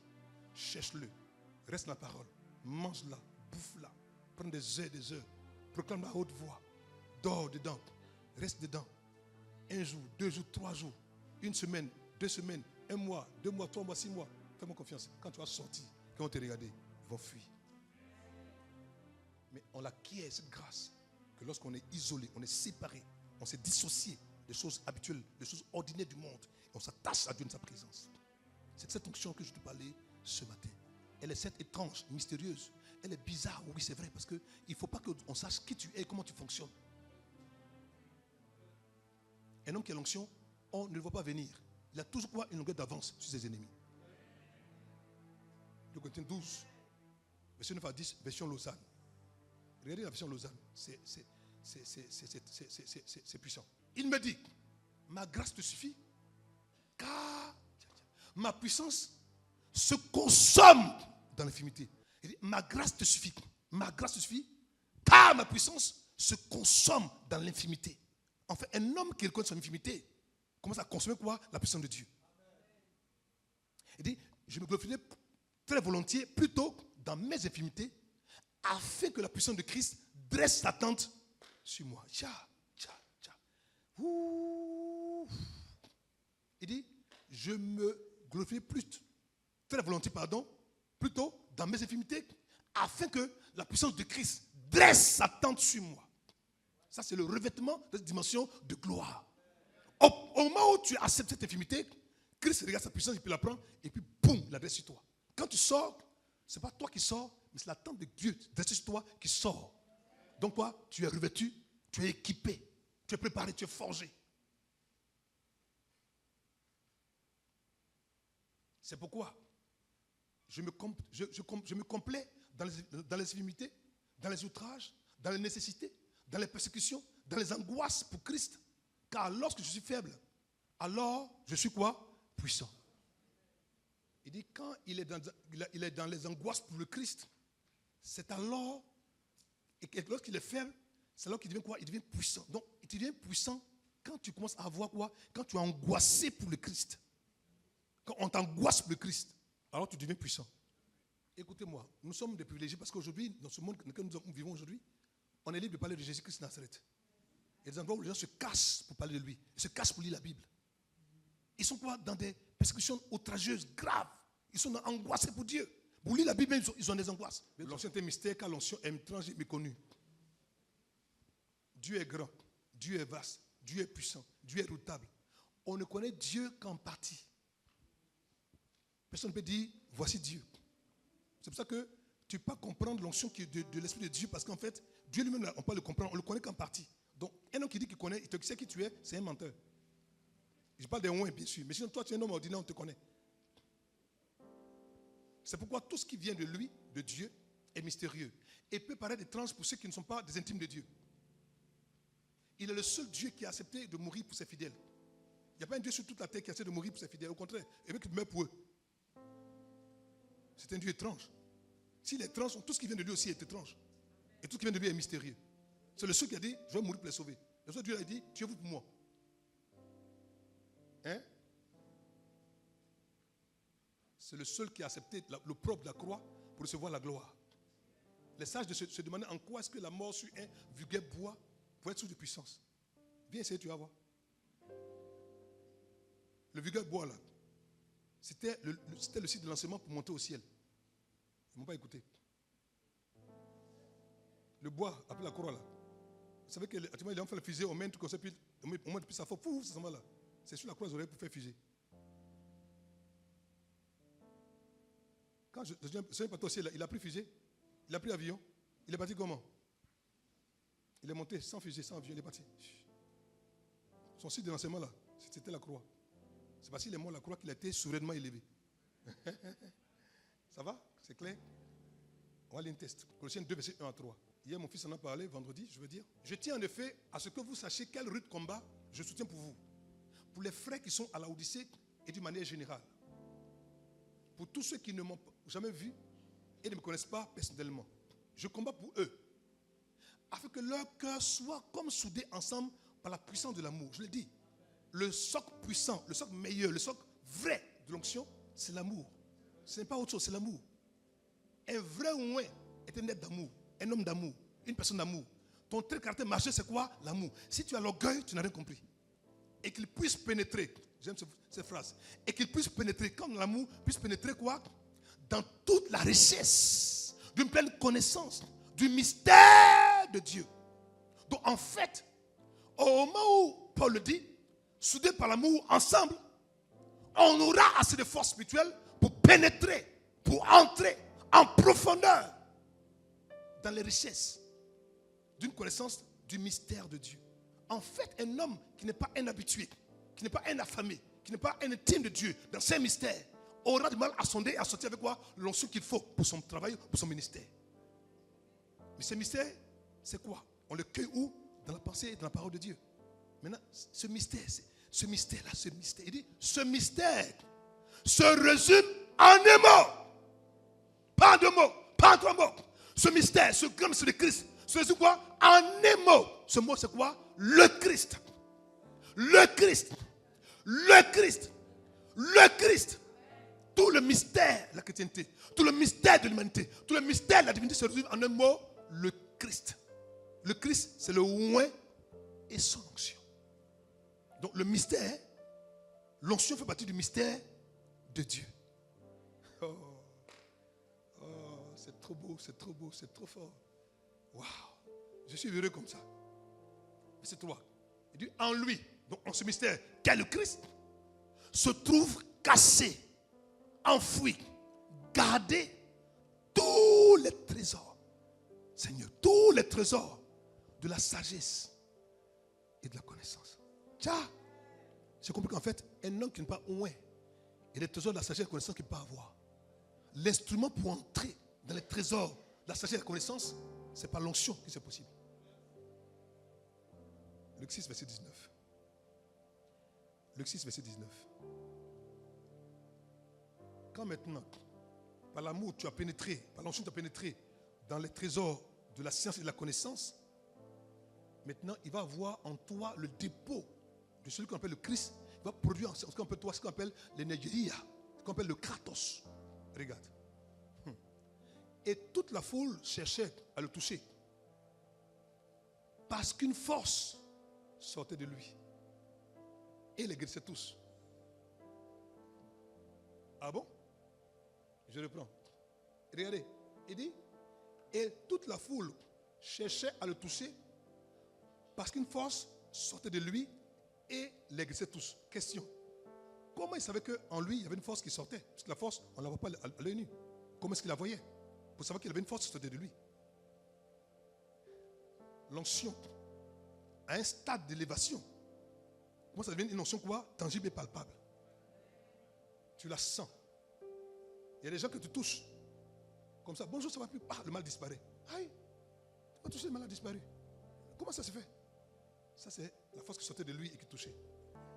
Cherche-le. Reste dans la parole. Mange-la. Bouffe-la. Prends des heures. Proclame la haute voix. Dors dedans. Reste dedans. 1 jour, 2 jours, 3 jours. 1 semaine, 2 semaines, 1 mois, 2 mois, 3 mois, 6 mois. Fais-moi confiance. Quand tu vas sortir, quand on te regarder, ils vont fuir. Mais on acquiert cette grâce que lorsqu'on est isolé, on est séparé, on s'est dissocié des choses habituelles, des choses ordinaires du monde. Et on s'attache à Dieu de sa présence. C'est de cette onction que je te parlais ce matin. Elle est cette étrange, mystérieuse. Elle est bizarre, oui c'est vrai, parce qu'il ne faut pas qu'on sache qui tu es et comment tu fonctionnes. Un homme qui a l'onction, on ne le voit pas venir. Il a toujours quoi? Une longueur d'avance sur ses ennemis. 2 Corinthiens 12, verset 9 à 10, version Lausanne. Regardez la version Lausanne, c'est puissant. Il me dit, ma grâce te suffit, car ma puissance se consomme dans l'infimité. Il dit, ma grâce te suffit, car ma puissance se consomme dans l'infimité. En fait, un homme qui reconnaît son infimité commence à consommer quoi? La puissance de Dieu. Il dit, je me glorifierai très volontiers, plutôt dans mes infimités, afin que la puissance de Christ dresse sa tente sur moi. Il dit, je me glorifie très volontiers, plutôt dans mes infimités, afin que la puissance de Christ dresse sa tente sur moi. Ça, c'est le revêtement de cette dimension de gloire. Au moment où tu acceptes cette infimité, Christ regarde sa puissance, il peut la prendre, et puis boum, il la dresse sur toi. Quand tu sors, ce n'est pas toi qui sors, mais c'est la tente de Dieu dressée sur toi qui sort. Donc toi, tu es revêtu, tu es équipé, tu es préparé, tu es forgé. C'est pourquoi je me complais dans les infimités, dans les outrages, dans les nécessités, dans les persécutions, dans les angoisses pour Christ. Car lorsque je suis faible, alors je suis quoi? Puissant. Il dit quand il est dans les angoisses pour le Christ, c'est alors, et lorsqu'il est faible, c'est alors qu'il devient quoi? Il devient puissant. Donc, il devient puissant quand tu commences à voir quoi? Quand tu es angoissé pour le Christ. Quand on t'angoisse pour le Christ, alors tu deviens puissant. Écoutez-moi, nous sommes des privilégiés parce qu'aujourd'hui, dans ce monde dans lequel nous vivons aujourd'hui, on est libre de parler de Jésus-Christ de Nazareth. Il y a des endroits où les gens se cachent pour parler de lui. Ils se cachent pour lire la Bible. Ils sont quoi? Dans des persécutions outrageuses, graves. Ils sont angoissés pour Dieu. Pour lire la Bible, ils ont des angoisses. L'ancien est un mystère car l'ancien est étrange et méconnu. Dieu est grand, Dieu est vaste, Dieu est puissant, Dieu est redoutable. On ne connaît Dieu qu'en partie. Personne ne peut dire, voici Dieu. C'est pour ça que tu ne peux pas comprendre l'onction de l'Esprit de Dieu parce qu'en fait, Dieu lui-même, on peut le comprendre, on ne le connaît qu'en partie. Donc, un homme qui dit qu'il connaît, il te sait qui tu es, c'est un menteur. Je parle des ouins, bien sûr, mais sinon, toi, tu es un homme ordinaire, on te connaît. C'est pourquoi tout ce qui vient de lui, de Dieu, est mystérieux et peut paraître étrange pour ceux qui ne sont pas des intimes de Dieu. Il est le seul Dieu qui a accepté de mourir pour ses fidèles. Il n'y a pas un Dieu sur toute la terre qui a accepté de mourir pour ses fidèles. Au contraire, il veut qu'il meure pour eux. C'est un Dieu étrange. S'il est étrange, tout ce qui vient de lui aussi est étrange. Et tout ce qui vient de lui est mystérieux. C'est le seul qui a dit, je vais mourir pour les sauver. Le seul Dieu a dit, tuez-vous pour moi. Hein? C'est le seul qui a accepté le propre de la croix pour recevoir la gloire. Les sages se demandaient en quoi est-ce que la mort sur un vulgaire bois pour être source de puissance. Viens essayer, tu vas voir. Le vulgaire bois là, c'était le site de lancement pour monter au ciel. Ils ne m'ont pas écouté. Le bois, après la croix là. Vous savez qu'actuellement, ils ont fait le fusée, on met un truc comme ça, puis on met depuis ça, pouf, ça s'en va là. C'est sur la croix, ils auraient pour faire fusée. Quand je suis parti au ciel, il a pris fusée, il a pris avion, il est parti comment? Il est monté sans fusée, sans avion, il est parti. Son site de lancement là, c'était la croix. C'est parce qu'il est mort à la croix qu'il a été souverainement élevé. Ça va? C'est clair? On va aller un test. Colossiens 2, verset 1 à 3. Hier, mon fils en a parlé, vendredi, je veux dire. Je tiens en effet à ce que vous sachiez quel rude combat je soutiens pour vous. Pour les frères qui sont à la Odyssée et d'une manière générale. Pour tous ceux qui ne m'ont jamais vu et ne me connaissent pas personnellement. Je combats pour eux. Afin que leur cœur soit comme soudé ensemble par la puissance de l'amour. Je le dis. Le socle puissant, le socle meilleur, le socle vrai de l'onction, c'est l'amour. Ce n'est pas autre chose, c'est l'amour. Un vrai ouin est un être d'amour, un homme d'amour, une personne d'amour. Ton trait de caractère majeur, c'est quoi? L'amour. Si tu as l'orgueil, tu n'as rien compris. Et qu'il puisse pénétrer, j'aime cette phrase, et qu'il puisse pénétrer, comme l'amour puisse pénétrer quoi? Dans toute la richesse d'une pleine connaissance du mystère de Dieu. Donc en fait, au moment où Paul le dit, soudés par l'amour ensemble, on aura assez de force spirituelle pour pénétrer, pour entrer en profondeur dans les richesses d'une connaissance du mystère de Dieu. En fait, un homme qui n'est pas un habitué, qui n'est pas un affamé, qui n'est pas un intime de Dieu dans ses mystères, aura du mal à sonder et à sortir avec quoi? L'onction qu'il faut pour son travail, pour son ministère. Mais ces mystères, c'est quoi? On le cueille où? Dans la pensée et dans la parole de Dieu. Maintenant, ce mystère, il dit, ce mystère se résume en un mot. Pas en deux mots, pas en trois mots. Ce mystère, ce grand mystère de Christ, se résume quoi? En un mot. Ce mot, c'est quoi? Le Christ. Le Christ. Le Christ. Le Christ. Tout le mystère de la chrétienté, tout le mystère de l'humanité, tout le mystère de la divinité se résume en un mot, le Christ. Le Christ, c'est le oint et son onction. Donc le mystère, l'onction fait partie du mystère de Dieu. Oh, c'est trop beau, c'est trop beau, c'est trop fort. Waouh, je suis heureux comme ça. verset 3. Il dit en lui, donc en ce mystère, qu'est le Christ, se trouve caché, enfoui, gardé tous les trésors, Seigneur, tous les trésors de la sagesse et de la connaissance. Tiens, j'ai compris qu'en fait, un homme qui n'est pas loin, il y a des trésors de la sagesse et de la connaissance qu'il peut avoir. L'instrument pour entrer dans les trésors de la sagesse et de la connaissance, c'est par l'onction que c'est possible. Luc 6, verset 19. Luc 6, verset 19. Quand maintenant, par l'amour, tu as pénétré, par l'onction, tu as pénétré dans les trésors de la science et de la connaissance, maintenant, il va avoir en toi le dépôt de celui qu'on appelle le Christ. Il va produire ce qu'on appelle l'énergie, ce qu'on appelle le kratos. Regarde. Et toute la foule cherchait à le toucher. Parce qu'une force sortait de lui. Et les guérissait tous. Ah bon? Je reprends. Regardez. Il dit, et toute la foule cherchait à le toucher parce qu'une force sortait de lui et les guérissait tous. Question. Comment il savait qu'en lui, il y avait une force qui sortait? Parce que la force, on ne la voit pas à l'œil nu. Comment est-ce qu'il la voyait? Pour savoir qu'il avait une force qui sortait de lui. L'onction, à un stade d'élévation, comment ça devient une onction quoi? Tangible et palpable. Tu la sens. Il y a des gens que tu touches. Comme ça, bonjour, ça va plus. Ah, le mal disparaît. Aïe, tu vas toucher, le mal a disparu. Comment ça se fait? Ça, c'est la force qui sortait de lui et qui touchait.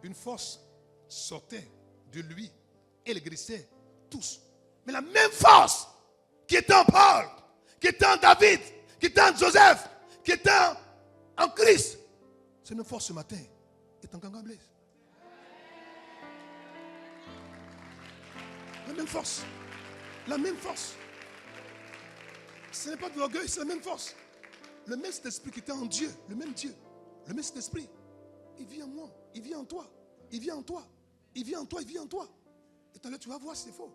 Une force sortait de lui et les guérissait tous. Mais la même force qui était en Paul, qui était en David, qui était en Joseph, qui était en Christ, cette même force ce matin est en Gangan Blaise. La même force. La même force. Ce n'est pas de l'orgueil, c'est la même force. Le même Saint-Esprit qui était en Dieu, le même Dieu, le même Saint-Esprit, il vit en moi, il vit en toi, il vit en toi, il vit en toi, il vit en toi. Et tout à l'heure, tu vas voir si c'est faux.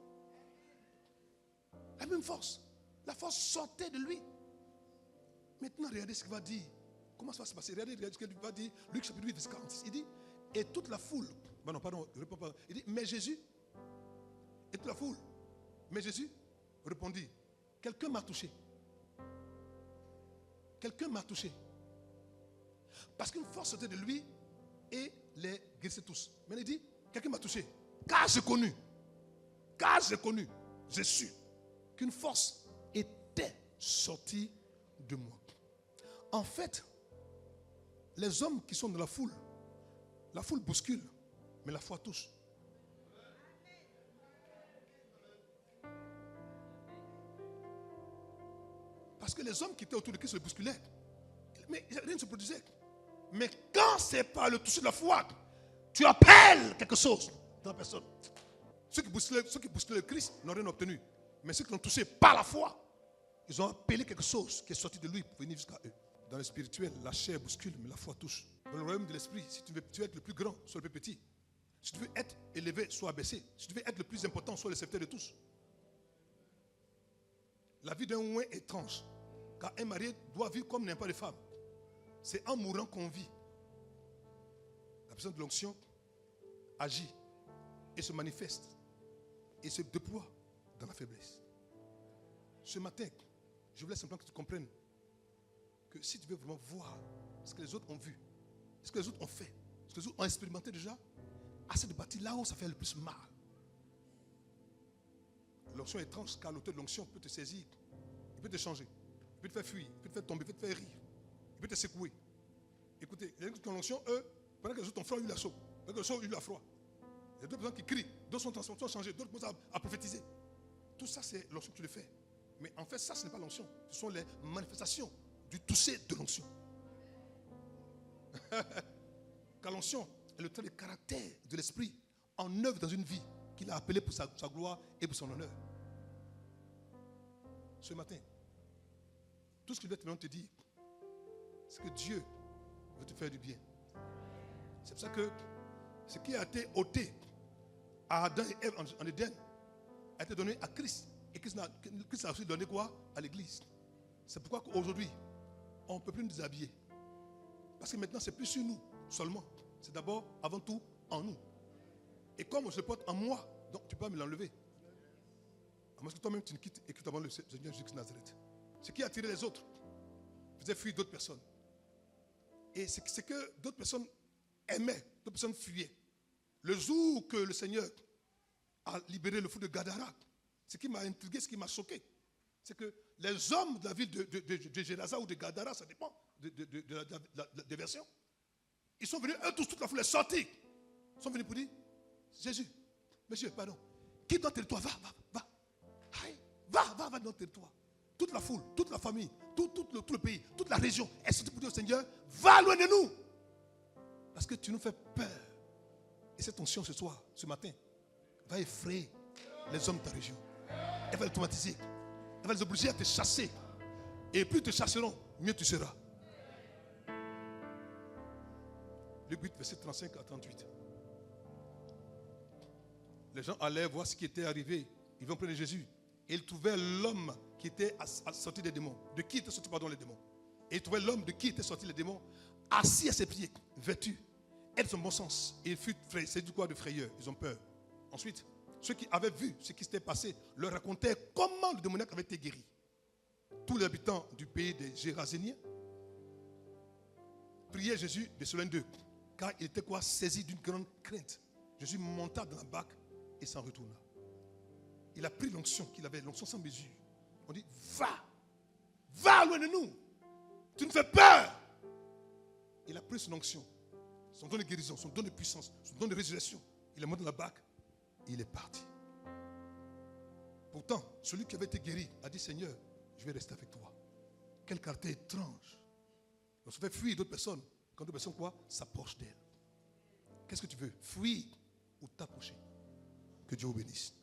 La même force. La force sortait de lui. Maintenant, regardez ce qu'il va dire. Comment ça va se passer? Regardez ce qu'il va dire. Luc chapitre 8, verset 46. Il dit, et toute la foule, il dit, mais Jésus, et toute la foule, mais Jésus répondit, quelqu'un m'a touché. Quelqu'un m'a touché. Parce qu'une force sortait de lui et les guérissait tous. Mais il dit, quelqu'un m'a touché. Car j'ai connu, j'ai su qu'une force était sortie de moi. En fait, les hommes qui sont dans la foule bouscule, mais la foi touche. Parce que les hommes qui étaient autour de Christ se bousculaient. Mais rien ne se produisait. Mais quand c'est par le toucher de la foi, tu appelles quelque chose dans la personne. Ceux qui bousculaient le Christ n'ont rien obtenu. Mais ceux qui l'ont touché par la foi, ils ont appelé quelque chose qui est sorti de lui pour venir jusqu'à eux. Dans le spirituel, la chair bouscule, mais la foi touche. Dans le royaume de l'esprit, si tu veux être le plus grand, sois le plus petit. Si tu veux être élevé, sois abaissé. Si tu veux être le plus important, sois le serviteur de tous. La vie d'un ouin est étrange. Car un marié doit vivre comme n'importe quelle femme. C'est en mourant qu'on vit. La personne de l'onction agit et se manifeste et se déploie dans la faiblesse. Ce matin, je voulais simplement que tu comprennes que si tu veux vraiment voir ce que les autres ont vu, ce que les autres ont fait, ce que les autres ont expérimenté déjà, assez de bâtir là où ça fait le plus mal. L'onction est étrange car l'auteur de l'onction peut te saisir, il peut te changer, il peut te faire fuir, il peut te faire tomber, il peut te faire rire, il peut te secouer. Écoutez, les gens qui ont l'onction, eux, pendant que les autres ont froid, ils ont eu la chaud, pendant que les autres ont eu la froid. Il y a d'autres personnes qui crient, d'autres sont transformés, sont changés, d'autres commencent à prophétiser. Tout ça, c'est l'onction que tu le fais. Mais en fait, ça, ce n'est pas l'onction. Ce sont les manifestations du toucher de l'onction. Car l'onction est le trait de caractère de l'esprit en œuvre dans une vie qu'il a appelée pour sa gloire et pour son honneur. Ce matin, tout ce qu'il veut te dire, c'est que Dieu veut te faire du bien. C'est pour ça que ce qui a été ôté à Adam et Ève en Éden a été donné à Christ. Et Christ a aussi donné quoi? À l'église. C'est pourquoi aujourd'hui, on ne peut plus nous déshabiller. Parce que maintenant, c'est plus sur nous seulement. C'est d'abord, avant tout, en nous. Et comme je le porte en moi, donc tu peux pas me l'enlever. À moins que toi-même tu ne quittes et que tu abandonnes le Seigneur Jésus de Nazareth. Ce qui attirait les autres faisait fuir d'autres personnes. Et c'est que d'autres personnes aimaient, d'autres personnes fuyaient. Le jour que le Seigneur a libéré le fou de Gadara, ce qui m'a intrigué, ce qui m'a choqué, c'est que les hommes de la ville de Gérasa ou de Gadara, ça dépend des versions, ils sont venus, eux tous, toute la foule est sortie. Ils sont venus pour dire, Jésus, monsieur, pardon, quitte notre territoire, va dans notre territoire. Toute la foule, toute la famille, tout le pays, toute la région est sortie pour dire au Seigneur, va loin de nous. Parce que tu nous fais peur. Et cette onction ce soir, ce matin, va effrayer les hommes de ta région. Elle va les traumatiser. Elle va les obliger à te chasser. Et plus ils te chasseront, mieux tu seras. Luc 8, verset 35 à 38. Les gens allaient voir ce qui était arrivé. Ils vont près de Jésus. Et ils trouvaient l'homme qui était sorti des démons. De qui étaient sortis, les démons. Et ils trouvaient l'homme de qui étaient sortis les démons, assis à ses pieds, vêtu, et de son bon sens. Et il fut c'est du quoi de frayeur. Ils ont peur. Ensuite, ceux qui avaient vu ce qui s'était passé leur racontaient comment le démoniaque avait été guéri. Tous les habitants du pays des Géraséniens priaient Jésus de cela d'eux, car il était quoi, saisi d'une grande crainte. Jésus monta dans la barque et s'en retourna. Il a pris l'onction qu'il avait, l'onction sans mesure. On dit, va loin de nous. Tu nous fais peur. Il a pris son onction, son don de guérison, son don de puissance, son don de résurrection. Il est monté dans la barque et il est parti. Pourtant, celui qui avait été guéri a dit, Seigneur, je vais rester avec toi. Quel caractère étrange. On se fait fuir d'autres personnes. Quand d'autres personnes quoi, s'approchent d'elle. Qu'est-ce que tu veux? Fuir ou t'approcher? Que Dieu vous bénisse.